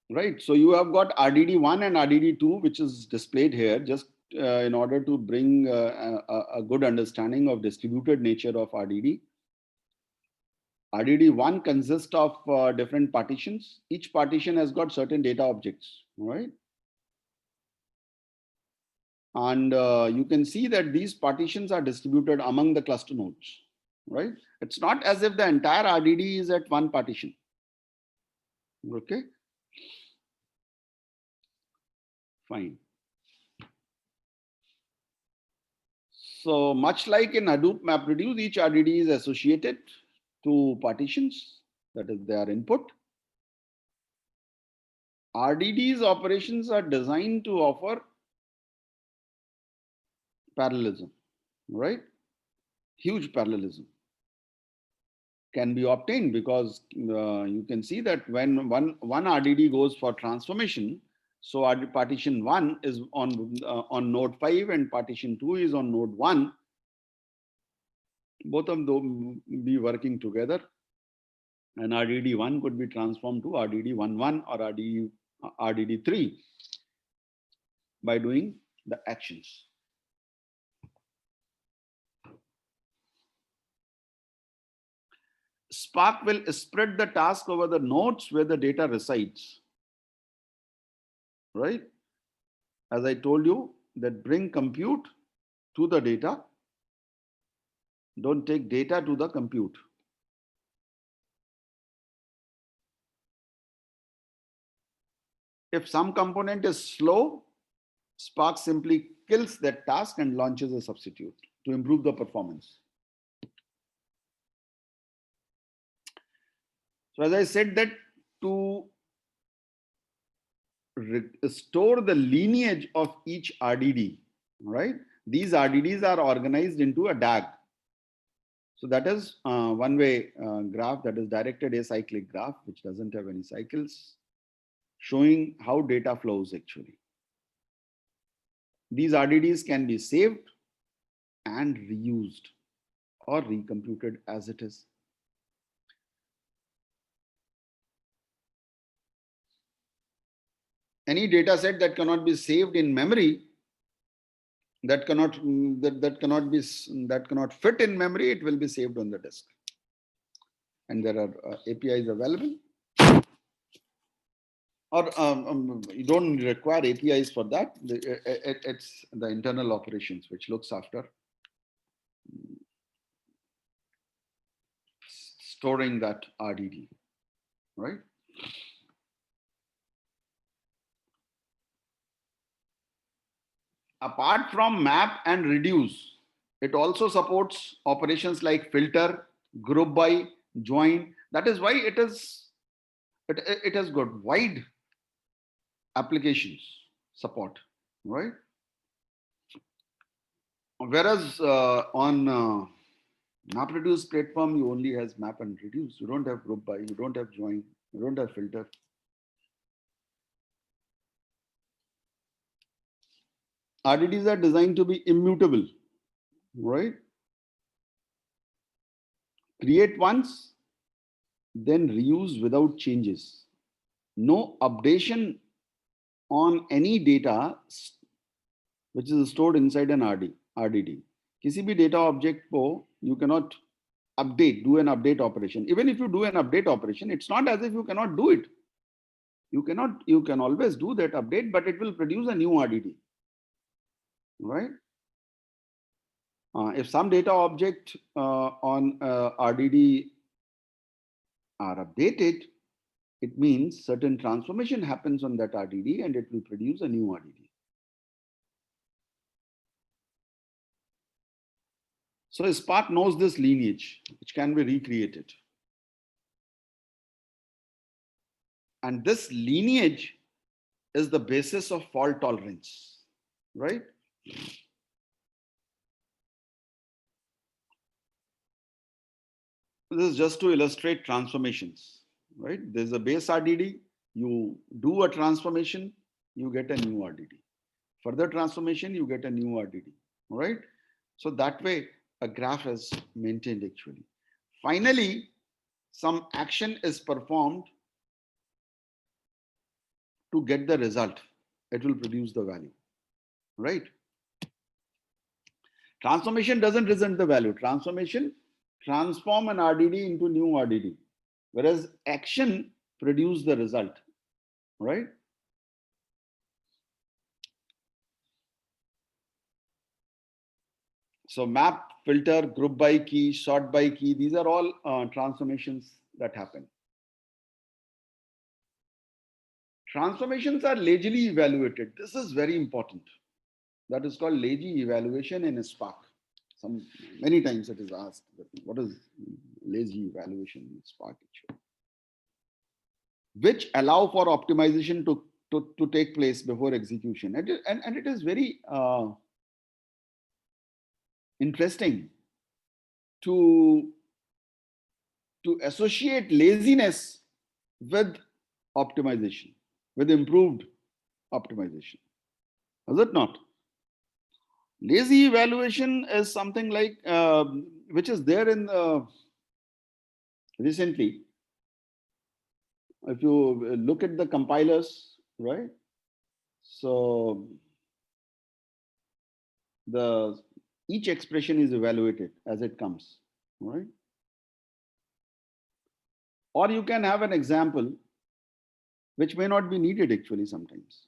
Right, so you have got RDD1 and RDD2, which is displayed here, just in order to bring a good understanding of distributed nature of RDD. RDD1 consists of different partitions. Each partition has got certain data objects, right? And you can see that these partitions are distributed among the cluster nodes, right? It's not as if the entire RDD is at one partition, okay? Fine. So much like in Hadoop MapReduce, each RDD is associated to partitions, that is their input. RDD's operations are designed to offer parallelism, right? Huge parallelism can be obtained because you can see that when one RDD goes for transformation, so partition 1 is on node 5 and partition 2 is on node 1. Both of them be working together, and RDD1 could be transformed to RDD11 or RDD3 by doing the actions. Spark will spread the task over the nodes where the data resides, right? As I told you, that bring compute to the data, don't take data to the compute. If some component is slow, Spark simply kills that task and launches a substitute to improve the performance. So as I said, that to store the lineage of each RDD, right? These RDDs are organized into a DAG. So that is one-way graph, that is directed acyclic graph, which doesn't have any cycles, showing how data flows actually. These RDDs can be saved and reused or recomputed as it is. Any data set that cannot be saved in memory, that cannot fit in memory, it will be saved on the disk. And there are APIs available. Or you don't require APIs for that. It's the internal operations which looks after storing that RDD, right? Apart from map and reduce, it also supports operations like filter, group by, join. That is why it has got wide applications support, right? Whereas on MapReduce platform, you only has map and reduce. You don't have group by, you don't have join, you don't have filter. RDDs are designed to be immutable, right? Create once, then reuse without changes. No updation on any data which is stored inside an RDD. किसी भी data object को you cannot update, do an update operation. Even if you do an update operation, it's not as if you cannot do it. You can always do that update, but it will produce a new RDD, right? If some data object on RDD are updated, it means certain transformation happens on that RDD and it will produce a new RDD. So Spark knows this lineage, which can be recreated. And this lineage is the basis of fault tolerance, right? This is just to illustrate transformations, right? There's a base RDD, you do a transformation, you get a new RDD. Further transformation, you get a new RDD, right? So that way, a graph is maintained actually. Finally, some action is performed to get the result. It will produce the value, right? Transformation doesn't present the value. Transformation transform an RDD into new RDD, whereas action produce the result, right? So map, filter, group by key, sort by key, these are all transformations that happen. Transformations are lazily evaluated. This is very important. That is called lazy evaluation in Spark. Many times it is asked, what is lazy evaluation in Spark? which allow for optimization to take place before execution. And it is very interesting to associate laziness with optimization, with improved optimization. Is it not? Lazy evaluation is something like which is there in recently. If you look at the compilers, right? So each expression is evaluated as it comes, right? Or you can have an example which may not be needed actually sometimes.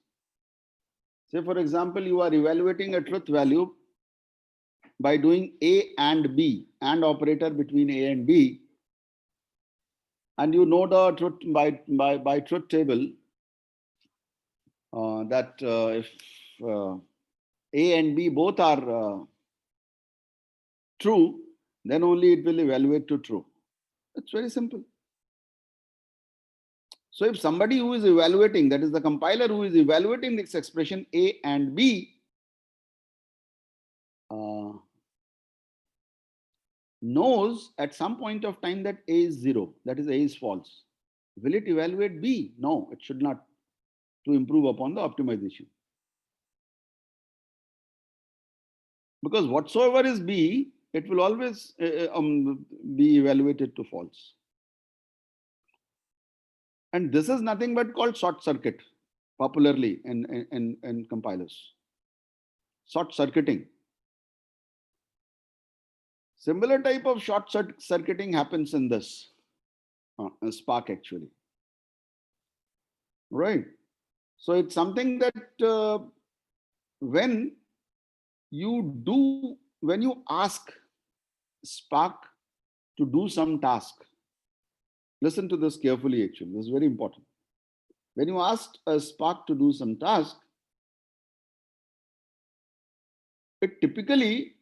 Say, for example, you are evaluating a truth value by doing A and B, and operator between A and B, and you know the truth by truth table that if A and B both are true, then only it will evaluate to true. It's very simple. So if somebody who is evaluating, that is the compiler who is evaluating this expression A and B, knows at some point of time that A is 0, that is A is false, will it evaluate B? No, it should not, to improve upon the optimization. Because whatsoever is B, it will always be evaluated to false. And this is nothing but called short circuit, popularly in compilers. Short circuiting. Similar type of short circuiting happens in this Spark actually. Right. So it's something that when you ask Spark to do some task, listen to this carefully actually, this is very important. When you ask a Spark to do some task, it typically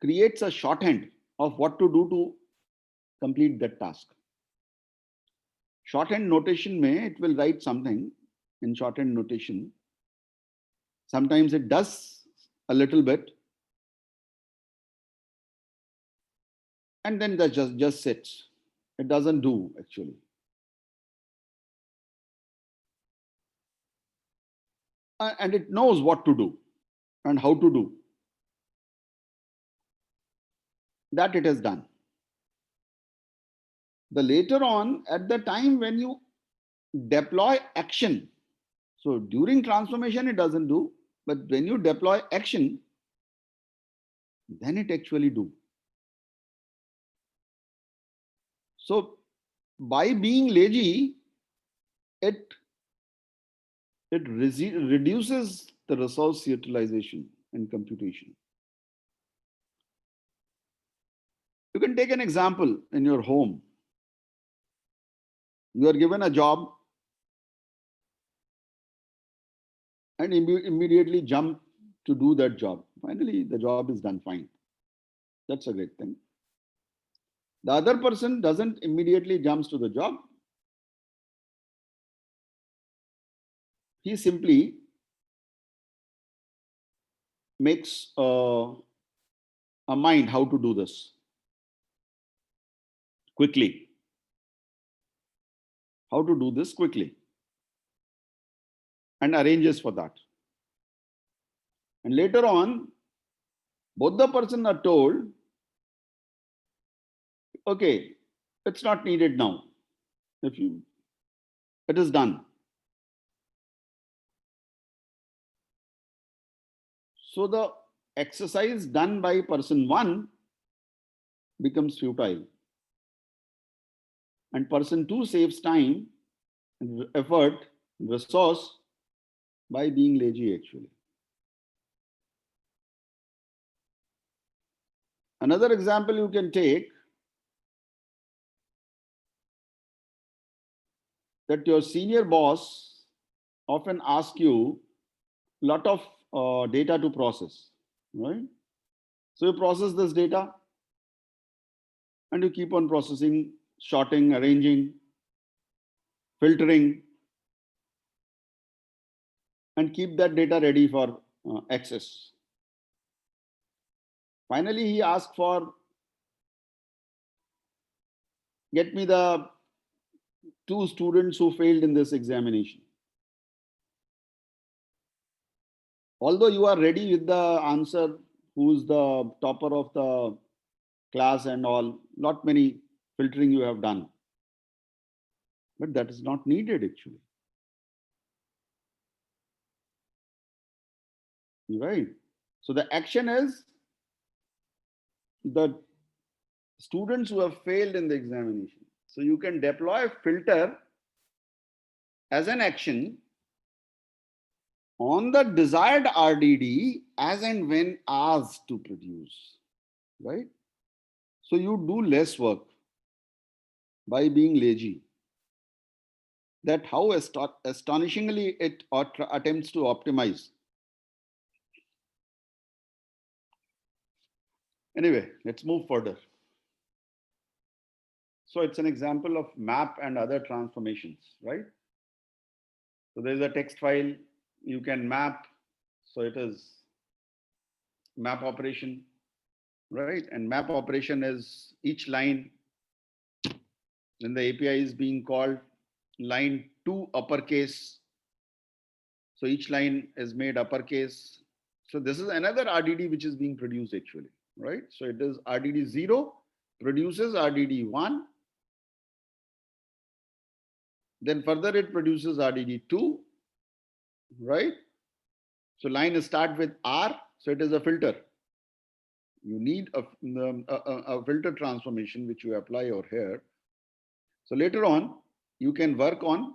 creates a shorthand of what to do to complete that task. Shorthand notation may, it will write something in shorthand notation. Sometimes it does a little bit. And then that just sits. It doesn't do actually. And it knows what to do and how to do. That it has done. The later on, at the time when you deploy action, so during transformation it doesn't do, but when you deploy action, then it actually do. So by being lazy, it reduces the resource utilization and computation. You can take an example in your home. You are given a job and immediately jump to do that job. Finally, the job is done fine. That's a great thing. The other person doesn't immediately jumps to the job. He simply makes a mind how to do this quickly. How to do this quickly. And arranges for that. And later on, both the person are told, okay, it's not needed now. It is done. So the exercise done by person 1 becomes futile. And person 2 saves time, effort, resource by being lazy actually. Another example you can take, that your senior boss often asks you a lot of data to process, right? So you process this data and you keep on processing, sorting, arranging, filtering, and keep that data ready for access. Finally, he asked for, get me the 2 students who failed in this examination. Although you are ready with the answer, who's the topper of the class and all, not many filtering you have done. But that is not needed actually. Right. So the action is the students who have failed in the examination. So you can deploy a filter as an action on the desired RDD as and when asked to produce, right? So you do less work by being lazy. That how astonishingly it attempts to optimize. Anyway, let's move further. So it's an example of map and other transformations, right? So there's a text file, you can map. So it is map operation, right? And map operation is each line, when the API is being called, line to uppercase. So each line is made uppercase. So this is another RDD which is being produced actually, right? So it is RDD 0 produces RDD 1. Then further it produces RDD 2, right? So line start with R, so it is a filter. You need a filter transformation which you apply over here. So later on, you can work on,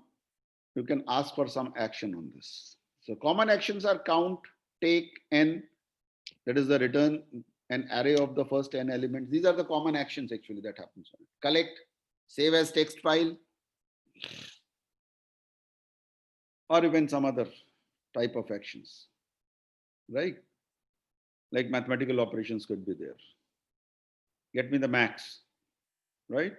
you can ask for some action on this. So common actions are count, take, n, that is the return an array of the first n elements. These are the common actions actually that happens. Collect, save as text file, or even some other type of actions, right? Like mathematical operations could be there. Get me the max, right?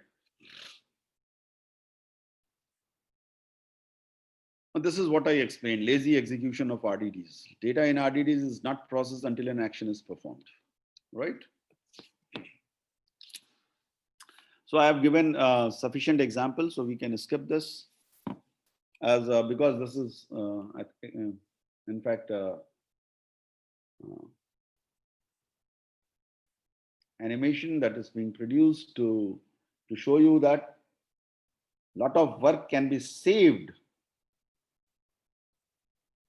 And this is what I explained, lazy execution of RDDs. Data in RDDs is not processed until an action is performed, right? So I have given sufficient examples, so we can skip this as because this is, in fact, animation that is being produced to show you that a lot of work can be saved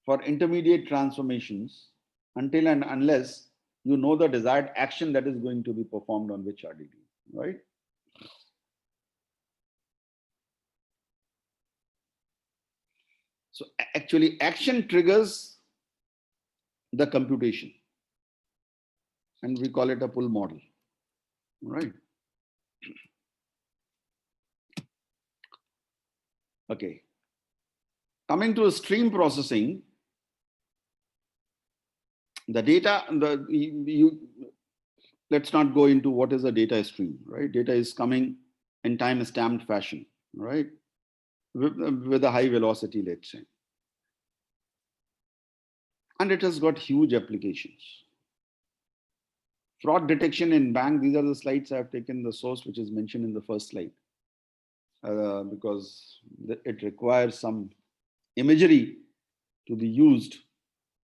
for intermediate transformations until and unless you know the desired action that is going to be performed on which RDD, right? So actually action triggers the computation and we call it a pull model, right? Okay. Coming to stream processing, the data, let's not go into what is a data stream, right? Data is coming in time stamped fashion, right? With a high velocity, let's say. And it has got huge applications. Fraud detection in bank, these are the slides I have taken, the source which is mentioned in the first slide, because it requires some imagery to be used,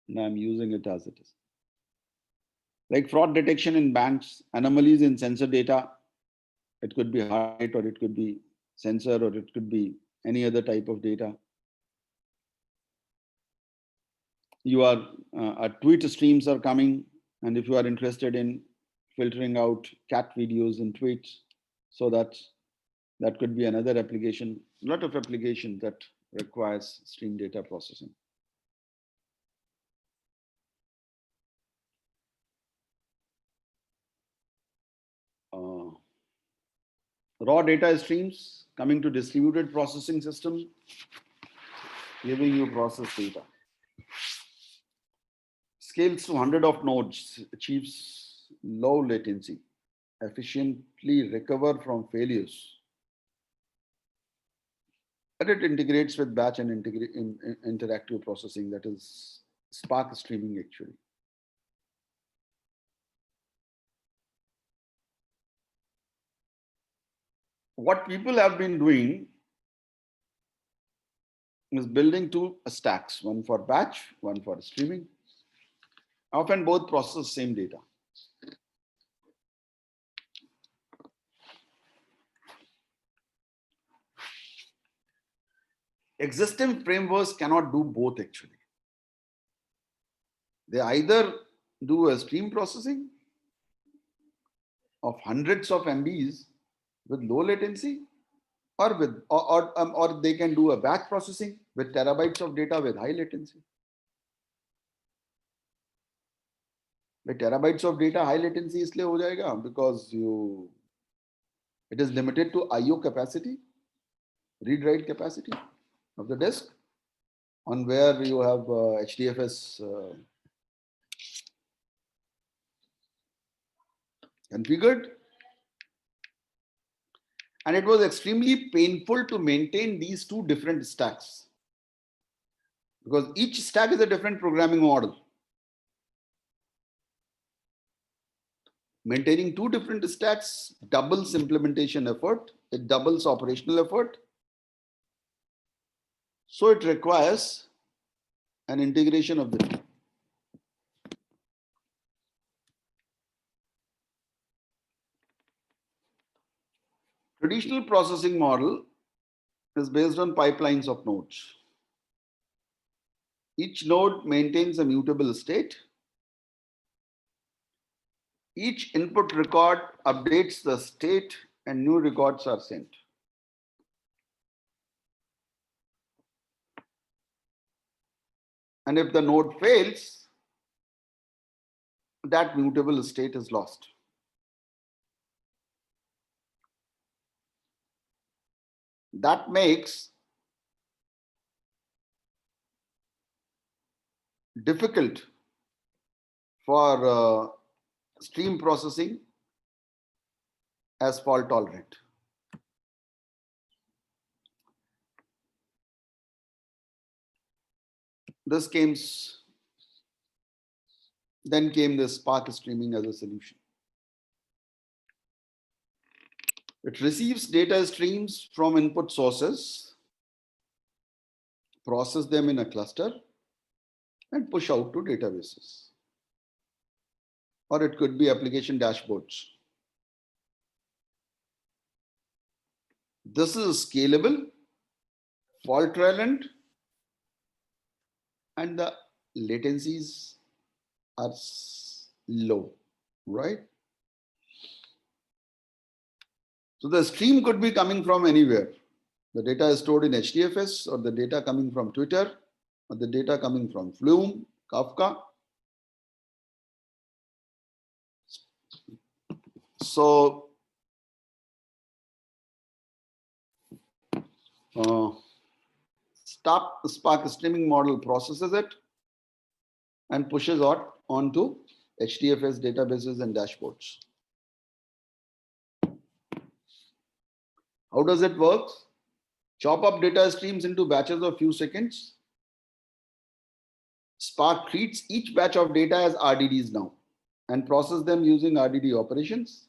and I'm using it as it is. Like fraud detection in banks, anomalies in sensor data, it could be heart rate or it could be sensor or it could be any other type of data. You are, tweet streams are coming, and if you are interested in filtering out cat videos in tweets, so that could be another application, a lot of application that requires stream data processing. Raw data streams coming to distributed processing system, giving you process data. Scales to 100 of nodes, achieves low latency, efficiently recover from failures. And it integrates with batch and interactive processing, that is Spark streaming actually. What people have been doing is building two stacks, one for batch, one for streaming. Often both process same data. Existing frameworks cannot do both actually. They either do a stream processing of hundreds of MBs with low latency, or they can do a batch processing with terabytes of data with high latency. With terabytes of data, high latency इसलिए हो जाएगा because it is limited to IO capacity, read-write capacity of the disk, on where you have HDFS configured. And it was extremely painful to maintain these two different stacks because each stack is a different programming model. Maintaining two different stacks doubles implementation effort, it doubles operational effort. So it requires an integration of the two. Traditional processing model is based on pipelines of nodes. Each node maintains a mutable state. Each input record updates the state and new records are sent. And if the node fails, that mutable state is lost. That makes difficult for stream processing as fault tolerant. Then came the Spark streaming as a solution. It receives data streams from input sources, process them in a cluster, and push out to databases. Or it could be application dashboards. This is scalable, fault tolerant, and the latencies are low, right? So the stream could be coming from anywhere. The data is stored in HDFS, or the data coming from Twitter, or the data coming from Flume, Kafka. So Spark streaming model processes it and pushes out onto HDFS databases and dashboards. How does it work? Chop up data streams into batches of few seconds. Spark treats each batch of data as RDDs now and process them using RDD operations.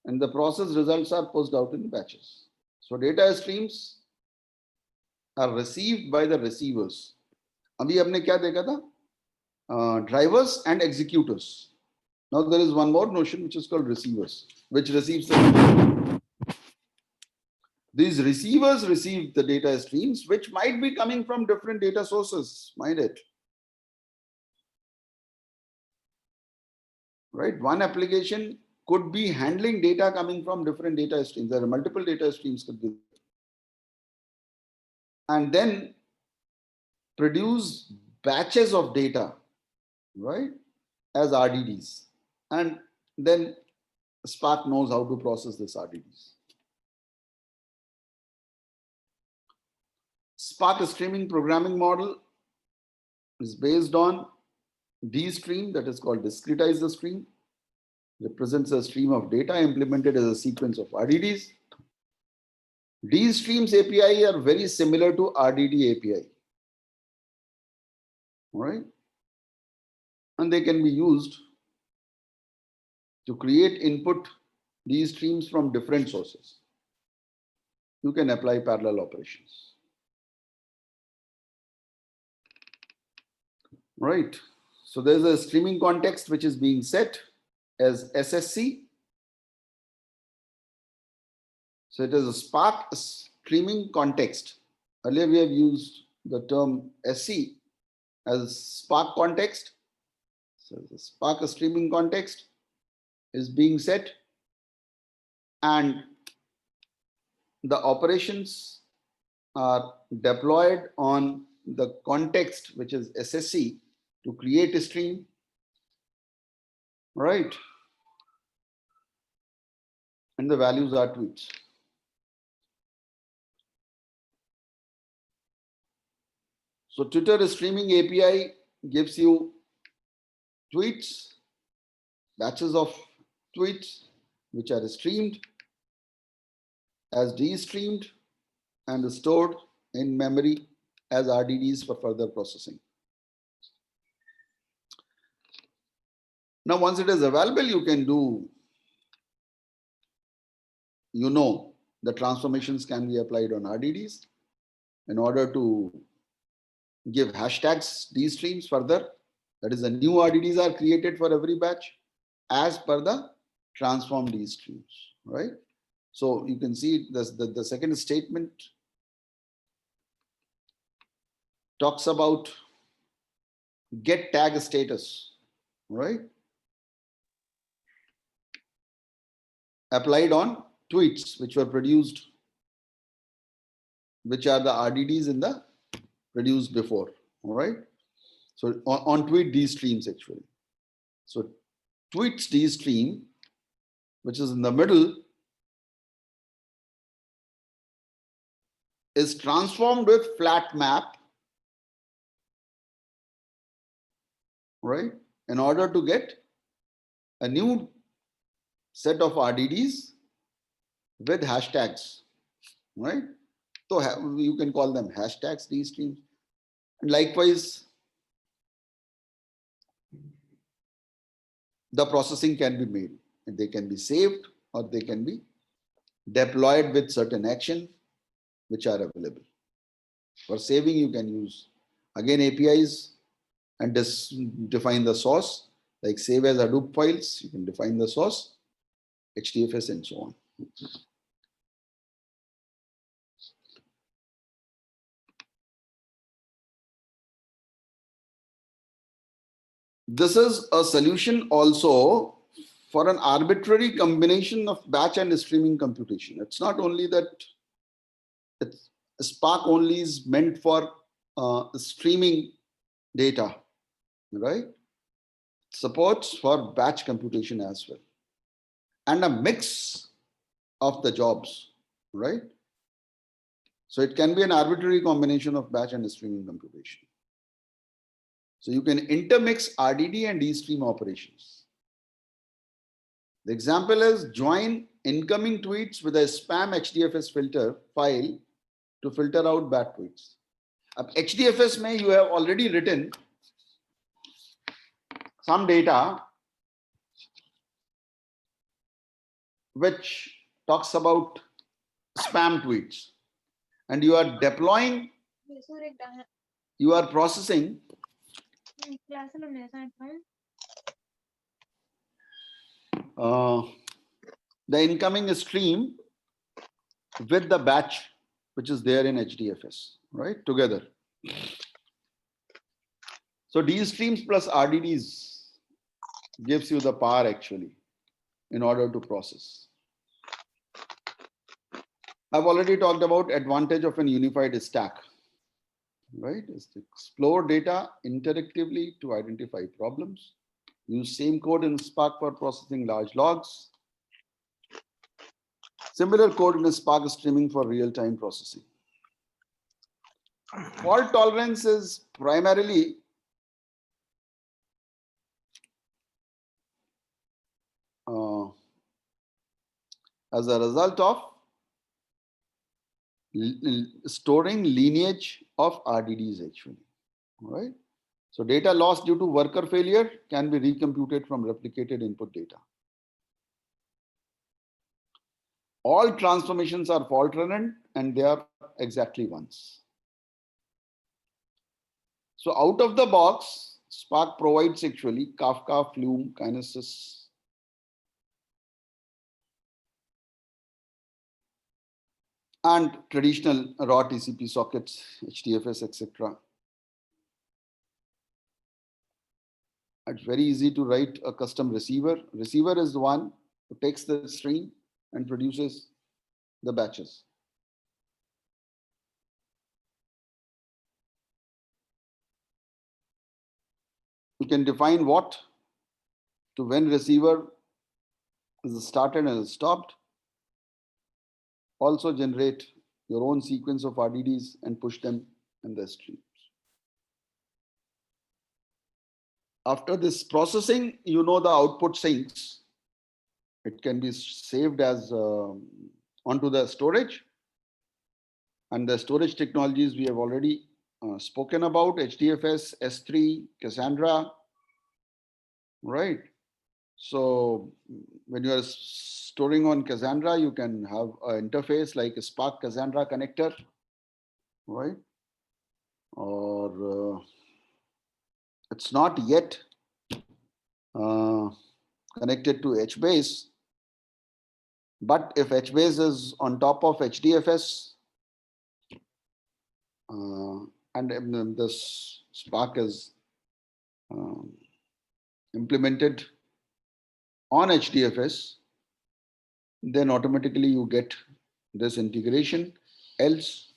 And the process results are pushed out in batches. So data streams are received by the receivers. अभी हमने क्या देखा था? Drivers and executors. Now there is one more notion which is called receivers, which receives the. These receivers receive the data streams, which might be coming from different data sources, mind it. Right? One application could be handling data coming from different data streams. There are multiple data streams could be. And then produce batches of data, right, as RDDs. And then Spark knows how to process this RDDs. Spark streaming programming model is based on DStream, that is called discretize the stream, represents a stream of data implemented as a sequence of RDDs. DStreams API are very similar to RDD API. All right. And they can be used to create input DStreams from different sources. You can apply parallel operations. Right. So there's a streaming context which is being set as SSC. So it is a Spark streaming context. Earlier we have used the term SC as Spark context. So the Spark streaming context is being set, and the operations are deployed on the context, which is SSC, to create a stream. Right. And the values are tweets. So Twitter streaming API gives you tweets, batches of tweets, which are streamed as DStreamed and stored in memory as RDDs for further processing. Now, once it is available, you can do, the transformations can be applied on RDDs in order to give hashtags DStreams further. That is, the new RDDs are created for every batch as per the transformed DStreams, right? So you can see the second statement talks about get tag status, right? Applied on tweets which were produced, which are the RDDs in the produced before, all right? So on tweet DStreams actually. So tweets DStream, which is in the middle, is transformed with flat map, right? In order to get a new set of RDDs with hashtags, right? So you can call them hashtags DStreams. And likewise, the processing can be made, and they can be saved or they can be deployed with certain action which are available. For saving, you can use again APIs and define the source, like save as Hadoop files. You can define the source, HDFS, and so on. This is a solution also for an arbitrary combination of batch and streaming computation. It's not only that Spark only is meant for streaming data, right? Supports for batch computation as well, and a mix of the jobs, right? So it can be an arbitrary combination of batch and streaming computation. So you can intermix RDD and DStream operations. The example is join incoming tweets with a spam HDFS filter file to filter out bad tweets. HDFS may you have already written some data which talks about spam tweets, and you are deploying, you are processing the incoming stream with the batch which is there in HDFS, right? Together. So DStreams plus RDDs gives you the power actually in order to process. I've already talked about advantage of an unified stack, right? Is to explore data interactively to identify problems. Use same code in Spark for processing large logs. Similar code in Spark streaming for real-time processing. Fault tolerance is primarily as a result of storing lineage of RDDs actually, right? So data lost due to worker failure can be recomputed from replicated input data. All transformations are fault redundant and they are exactly once. So out of the box, Spark provides actually Kafka, Flume, Kinesis, and traditional raw TCP sockets, HDFS, etc. It's very easy to write a custom receiver. Receiver is the one who takes the stream and produces the batches. You can define what to when receiver is started and is stopped. Also generate your own sequence of RDDs and push them in the streams. After this processing, you know the output sinks. It can be saved as onto the storage. And the storage technologies we have already spoken about, HDFS, S3, Cassandra, right? So when you are storing on Cassandra, you can have an interface like a Spark Cassandra connector, right? Or it's not yet connected to HBase, but if HBase is on top of HDFS, and this Spark is implemented on HDFS, then automatically you get this integration. Else,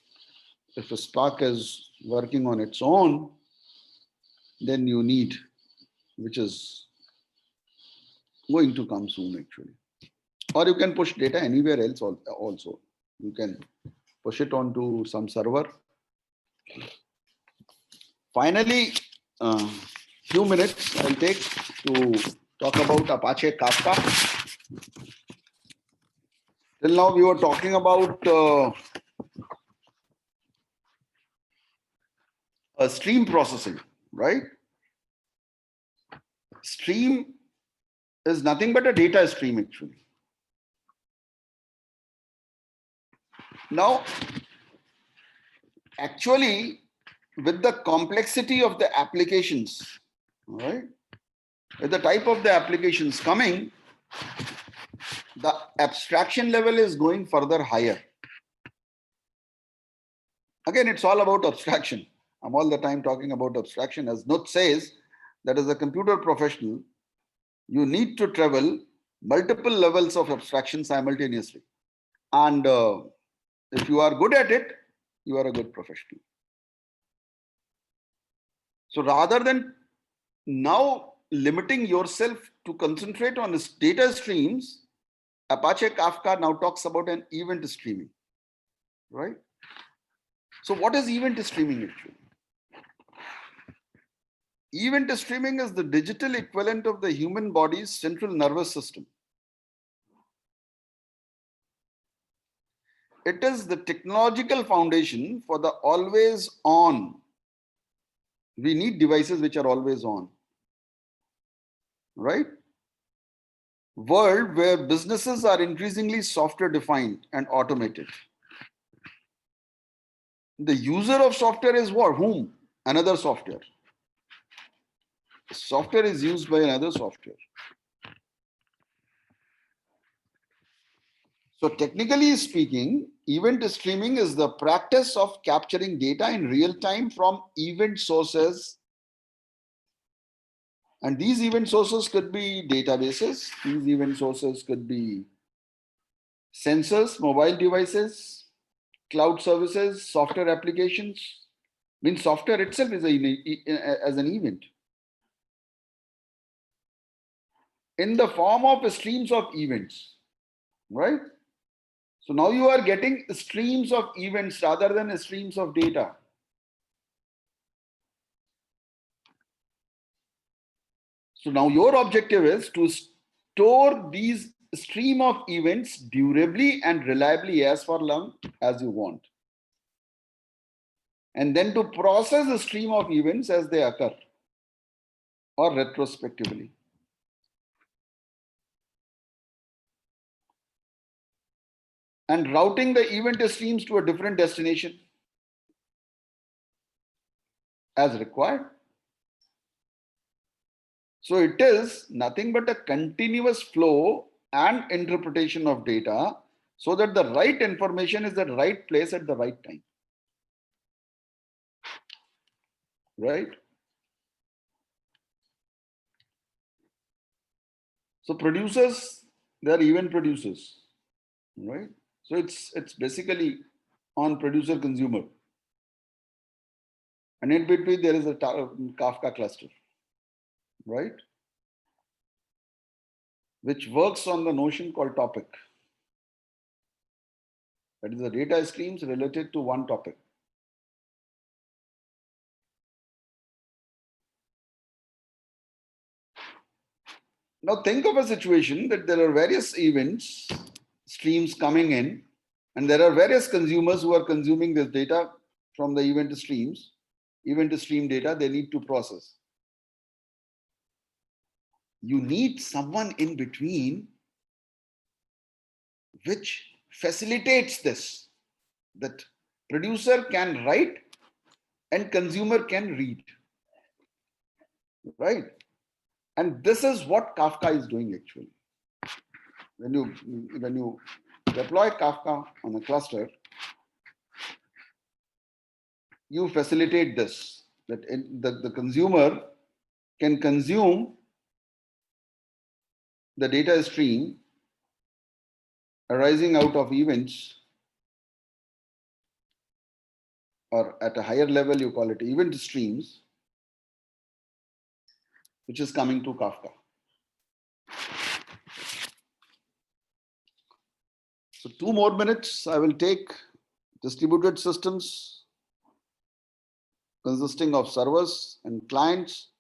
if a Spark is working on its own, then you need, which is going to come soon actually. Or you can push data anywhere else also. You can push it onto some server. Finally, few minutes I'll take to talk about Apache Kafka. Till now we were talking about stream processing, right? Stream is nothing but a data stream actually. Now, actually, with the complexity of the applications, right? With the type of the applications coming, the abstraction level is going further higher. Again, it's all about abstraction. I'm all the time talking about abstraction. As Nutt says, that as a computer professional, you need to travel multiple levels of abstraction simultaneously. And if you are good at it, you are a good professional. So rather than now limiting yourself to concentrate on data streams, Apache Kafka now talks about an event streaming, right? So what is event streaming actually? Event streaming is the digital equivalent of the human body's central nervous system. It is the technological foundation for the always on. We need devices which are always on, right? World where businesses are increasingly software defined and automated. The user of software is what? Whom? Another software. Software is used by another software. So technically speaking, event streaming is the practice of capturing data in real time from event sources. And these event sources could be databases. These event sources could be sensors, mobile devices, cloud services, software applications. Means software itself is as an event. In the form of streams of events, right? So now you are getting streams of events rather than streams of data. So now your objective is to store these stream of events durably and reliably as for long as you want. and then to process the stream of events as they occur or retrospectively. And routing the event streams to a different destination as required. So it is nothing but a continuous flow and interpretation of data so that the right information is at the right place at the right time. Right? So producers, they are event producers, right? So it's basically on producer consumer. And in between there is a Kafka cluster, right? Which works on the notion called topic. That is the data streams related to one topic. Now think of a situation that there are various events streams coming in, and there are various consumers who are consuming this data from the event streams, event stream data they need to process. You need someone in between which facilitates this, that producer can write and consumer can read, right? And this is what Kafka is doing actually. When you deploy Kafka on a cluster, you facilitate this, that the consumer can consume the data stream arising out of events, or at a higher level you call it event streams, which is coming to Kafka. So 2 more minutes, I will take distributed systems consisting of servers and clients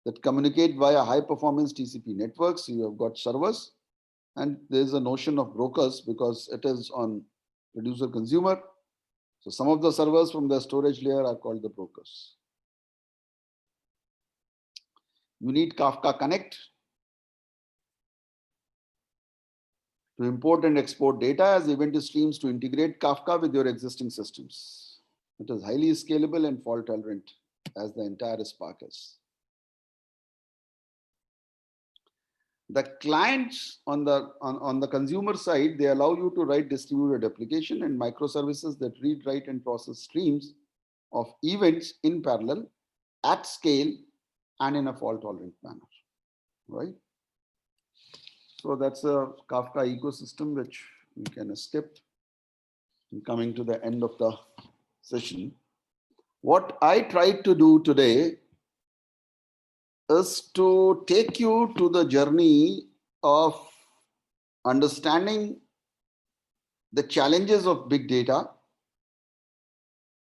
that communicate via high performance TCP networks. You have got servers, and there is a notion of brokers because it is on producer consumer. So some of the servers from the storage layer are called the brokers. You need Kafka Connect to import and export data as event streams to integrate Kafka with your existing systems. It is highly scalable and fault tolerant as the entire Spark is. The clients on the consumer side, they allow you to write distributed application and microservices that read, write, and process streams of events in parallel at scale and in a fault tolerant manner, right? So that's a Kafka ecosystem which we can skip. I'm coming to the end of the session. What I tried to do today is to take you to the journey of understanding the challenges of big data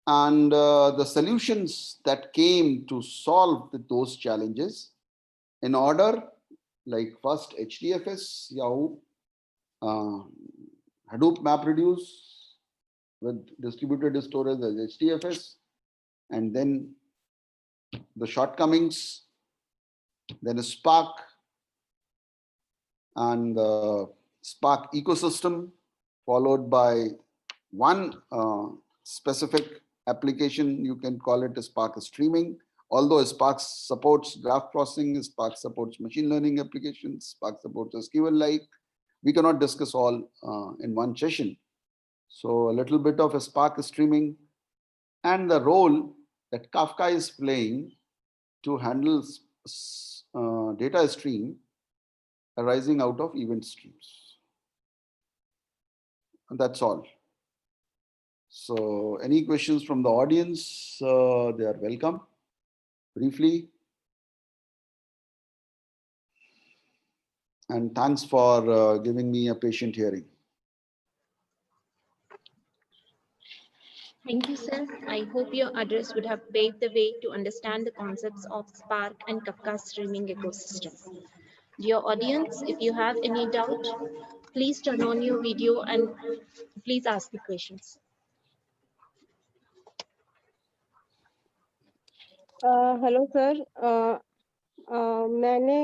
and the solutions that came to solve those challenges in order, like first HDFS, Yahoo, Hadoop MapReduce with distributed storage as HDFS, and then the shortcomings, then a Spark and the Spark ecosystem, followed by one specific application, you can call it a Spark streaming. Although Spark supports graph processing, Spark supports machine learning applications, Spark supports SQL-like. We cannot discuss all in one session. So a little bit of a Spark streaming and the role that Kafka is playing to handle data stream arising out of event streams. And that's all. So any questions from the audience, they are welcome. Briefly. And thanks for giving me a patient hearing. Thank you, sir. I hope your address would have paved the way to understand the concepts of Spark and Kafka streaming ecosystem. Dear audience, if you have any doubt, please turn on your video and please ask the questions. Hello sir, मैंने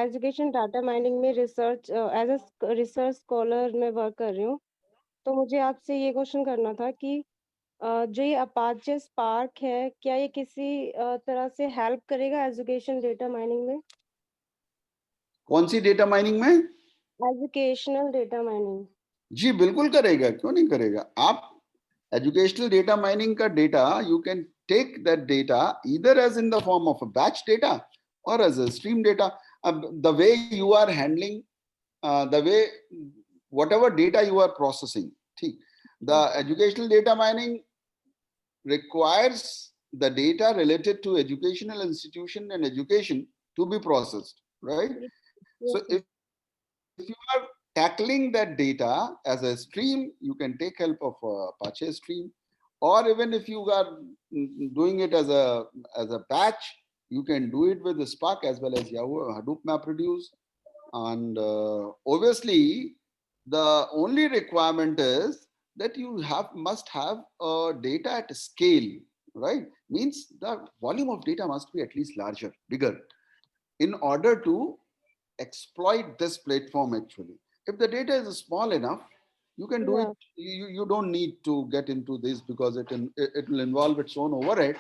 education data mining में research as a research scholar में work कर रही हूँ। तो मुझे आपसे ये क्वेश्चन करना था कि जो ये अपाचे स्पार्क है, क्या ये किसी तरह से हेल्प करेगा एजुकेशन डेटा माइनिंग में? कौन सी डेटा माइनिंग में? Educational data mining. जी बिल्कुल करेगा, क्यों नहीं करेगा। आप educational data mining का data, you can take that data either as in the form of a batch data or as a stream data. The way you are handling, the way whatever data you are processing, the educational data mining requires the data related to educational institution and education to be processed, right? Yes, So sir. if you are tackling that data as a stream, you can take help of Apache Stream, or even if you are doing it as a batch, you can do it with the Spark as well as Yahoo Hadoop MapReduce. And obviously, the only requirement is that you must have data at scale, right? Means the volume of data must be at least larger, bigger, in order to exploit this platform actually. If the data is small enough, you can do it. Yeah. You don't need to get into this because it will involve its own overhead,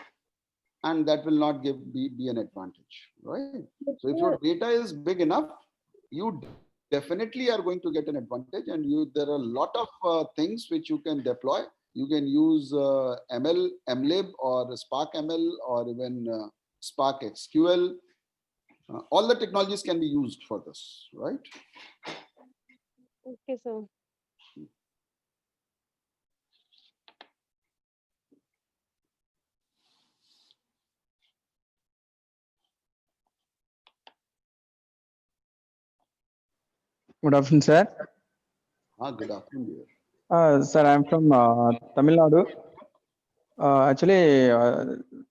and that will not be an advantage, right? So if your data is big enough, you definitely are going to get an advantage, and there are a lot of things which you can deploy. You can use MLib or Spark ML or even Spark SQL. All the technologies can be used for this, right? Okay, sir. Good afternoon, sir. Good afternoon, dear. Sir, I'm from Tamil Nadu. Actually,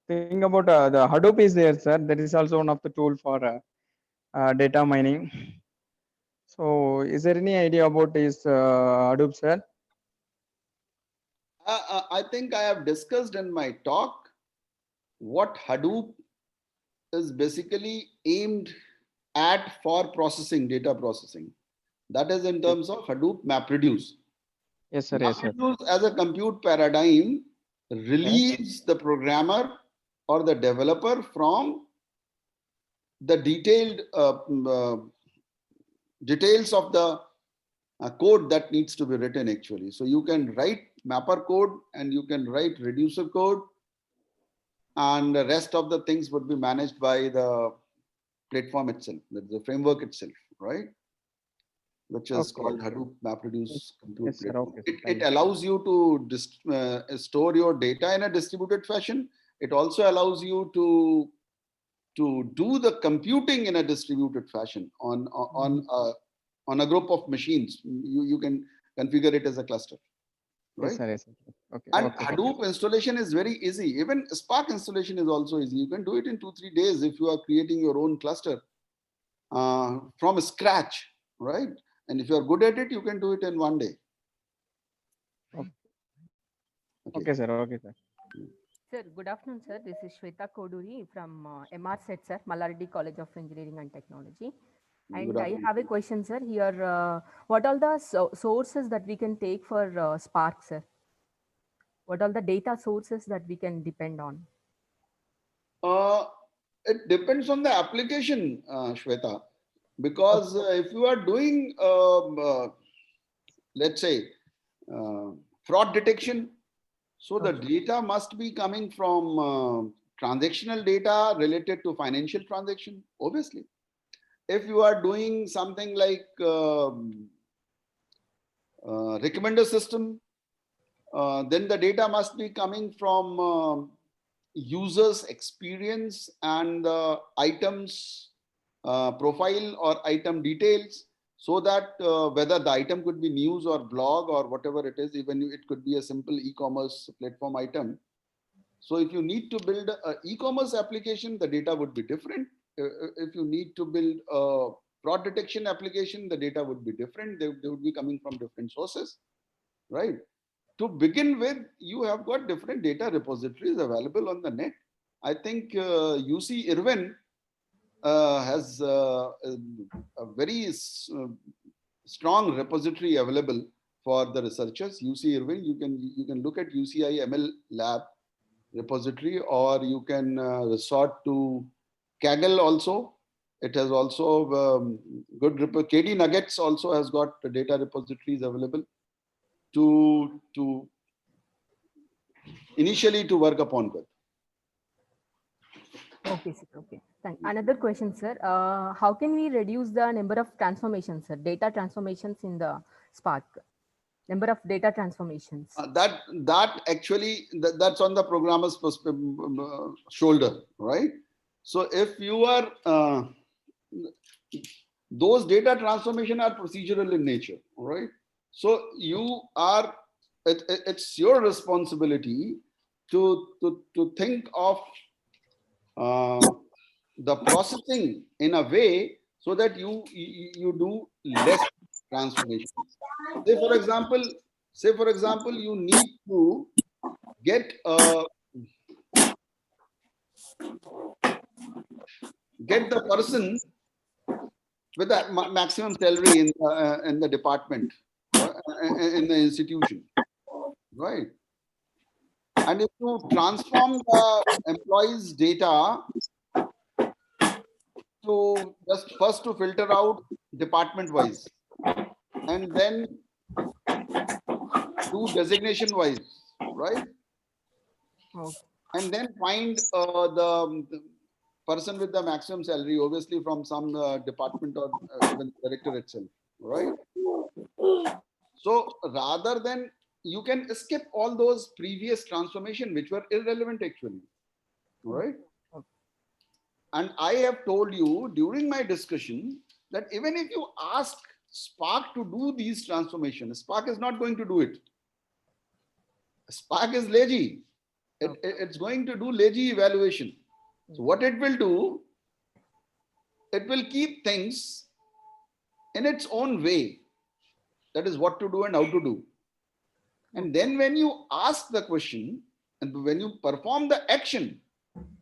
thinking about the Hadoop is there, sir. That is also one of the tool for data mining. So, is there any idea about this Hadoop, sir? I think I have discussed in my talk what Hadoop is basically aimed at for processing, data processing. That is in terms of Hadoop MapReduce. Yes, sir. Yes, sir. MapReduce as a compute paradigm relieves the programmer or the developer from the details of the code that needs to be written actually. So you can write mapper code and you can write reducer code, and the rest of the things would be managed by the platform itself, the framework itself, right? Which is called Hadoop MapReduce Compute Yes, sir. Platform. Okay, It allows you to store your data in a distributed fashion. It also allows you to do the computing in a distributed fashion on a group of machines. You can configure it as a cluster, right? Yes, sir. Yes, sir. Okay. And Okay. Hadoop installation is very easy. Even Spark installation is also easy. You can do it in 2-3 days if you are creating your own cluster from scratch, right? And if you are good at it, you can do it in 1 day. Okay, sir. Okay, sir. Sir, good afternoon, sir. This is Shweta Koduri from MRSET, sir, Mallardi College of Engineering and Technology. And I have a question, sir. Here, what are the sources that we can take for Spark, sir? What are the data sources that we can depend on? It depends on the application, Shweta, because if you are doing, let's say, fraud detection, so the data must be coming from transactional data related to financial transaction, obviously. If you are doing something like recommender system, then the data must be coming from users experience and the items profile or item details, so that whether the item could be news or blog or whatever it is, even it could be a simple e-commerce platform item. So if you need to build an e-commerce application, the data would be different. If you need to build a fraud detection application, the data would be different. They would be coming from different sources, right? To begin with, you have got different data repositories available on the net. I think UC Irvine has a very strong repository available for the researchers. UC Irvine, you can look at UCI ML Lab repository, or you can resort to Kaggle also. It has also good KD Nuggets also has got the data repositories available to initially to work upon with. Okay, sir. Okay. Another question, sir. How can we reduce the number of transformations, sir? Data transformations in the Spark. Number of data transformations. That actually that's on the programmer's shoulder, right? So if you are those data transformation are procedural in nature, right? So you are it's your responsibility to think of the processing in a way so that you do less transformation. Say for example, you need to get the person with the maximum salary in the department, in the institution, right? And if you transform the employees' data to just first to filter out department wise, and then do designation wise, right? Okay. And then find the person with the maximum salary, obviously from some department or even director itself, right? So rather than, you can skip all those previous transformation which were irrelevant actually, right? Okay. And I have told you during my discussion that even if you ask Spark to do these transformations, Spark is not going to do it. Spark is lazy. It's going to do lazy evaluation. So what it will do, it will keep things in its own way. That is what to do and how to do. And then when you ask the question and when you perform the action,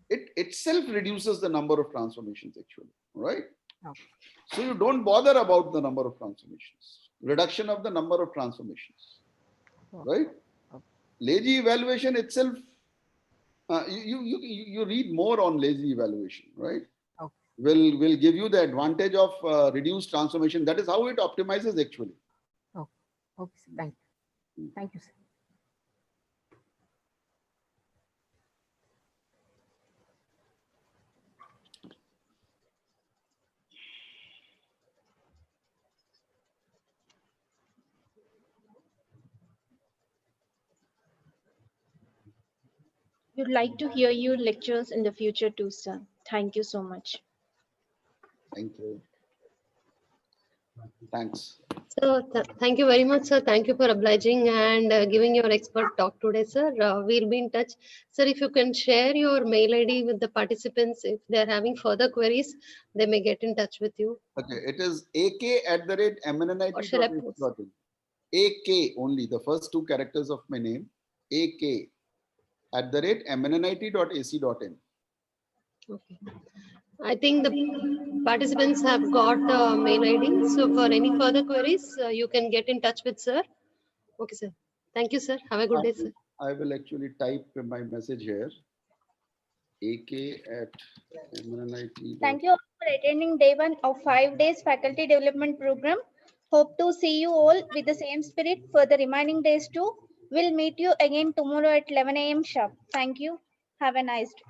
it itself reduces the number of transformations actually, right? Okay. So you don't bother about the number of transformations, reduction of the number of transformations, right? Okay. Lazy evaluation itself, you read more on lazy evaluation, right? Okay. Will give you the advantage of reduced transformation. That is how it optimizes actually. Okay. Okay, sir. Thank you. Thank you, sir. We'd like to hear your lectures in the future too, sir. Thank you so much. Thank you. Thanks. So thank you very much, sir. Thank you for obliging and giving your expert talk today, sir. We'll be in touch. Sir, if you can share your mail ID with the participants, if they're having further queries, they may get in touch with you. Okay, it is ak@mnnit.ac.in. Or shall I post? AK only, the first two characters of my name, ak@mnnit.ac.in. Okay. I think the participants have got mail ID. So for any further queries, you can get in touch with sir. Okay, sir. Thank you, sir. Have a good day, sir. I will actually type my message here. ak@mnnit. Thank you all for attending day 1 of 5 days faculty development program. Hope to see you all with the same spirit for the remaining days too. We'll meet you again tomorrow at 11 a.m. sharp. Thank you. Have a nice day.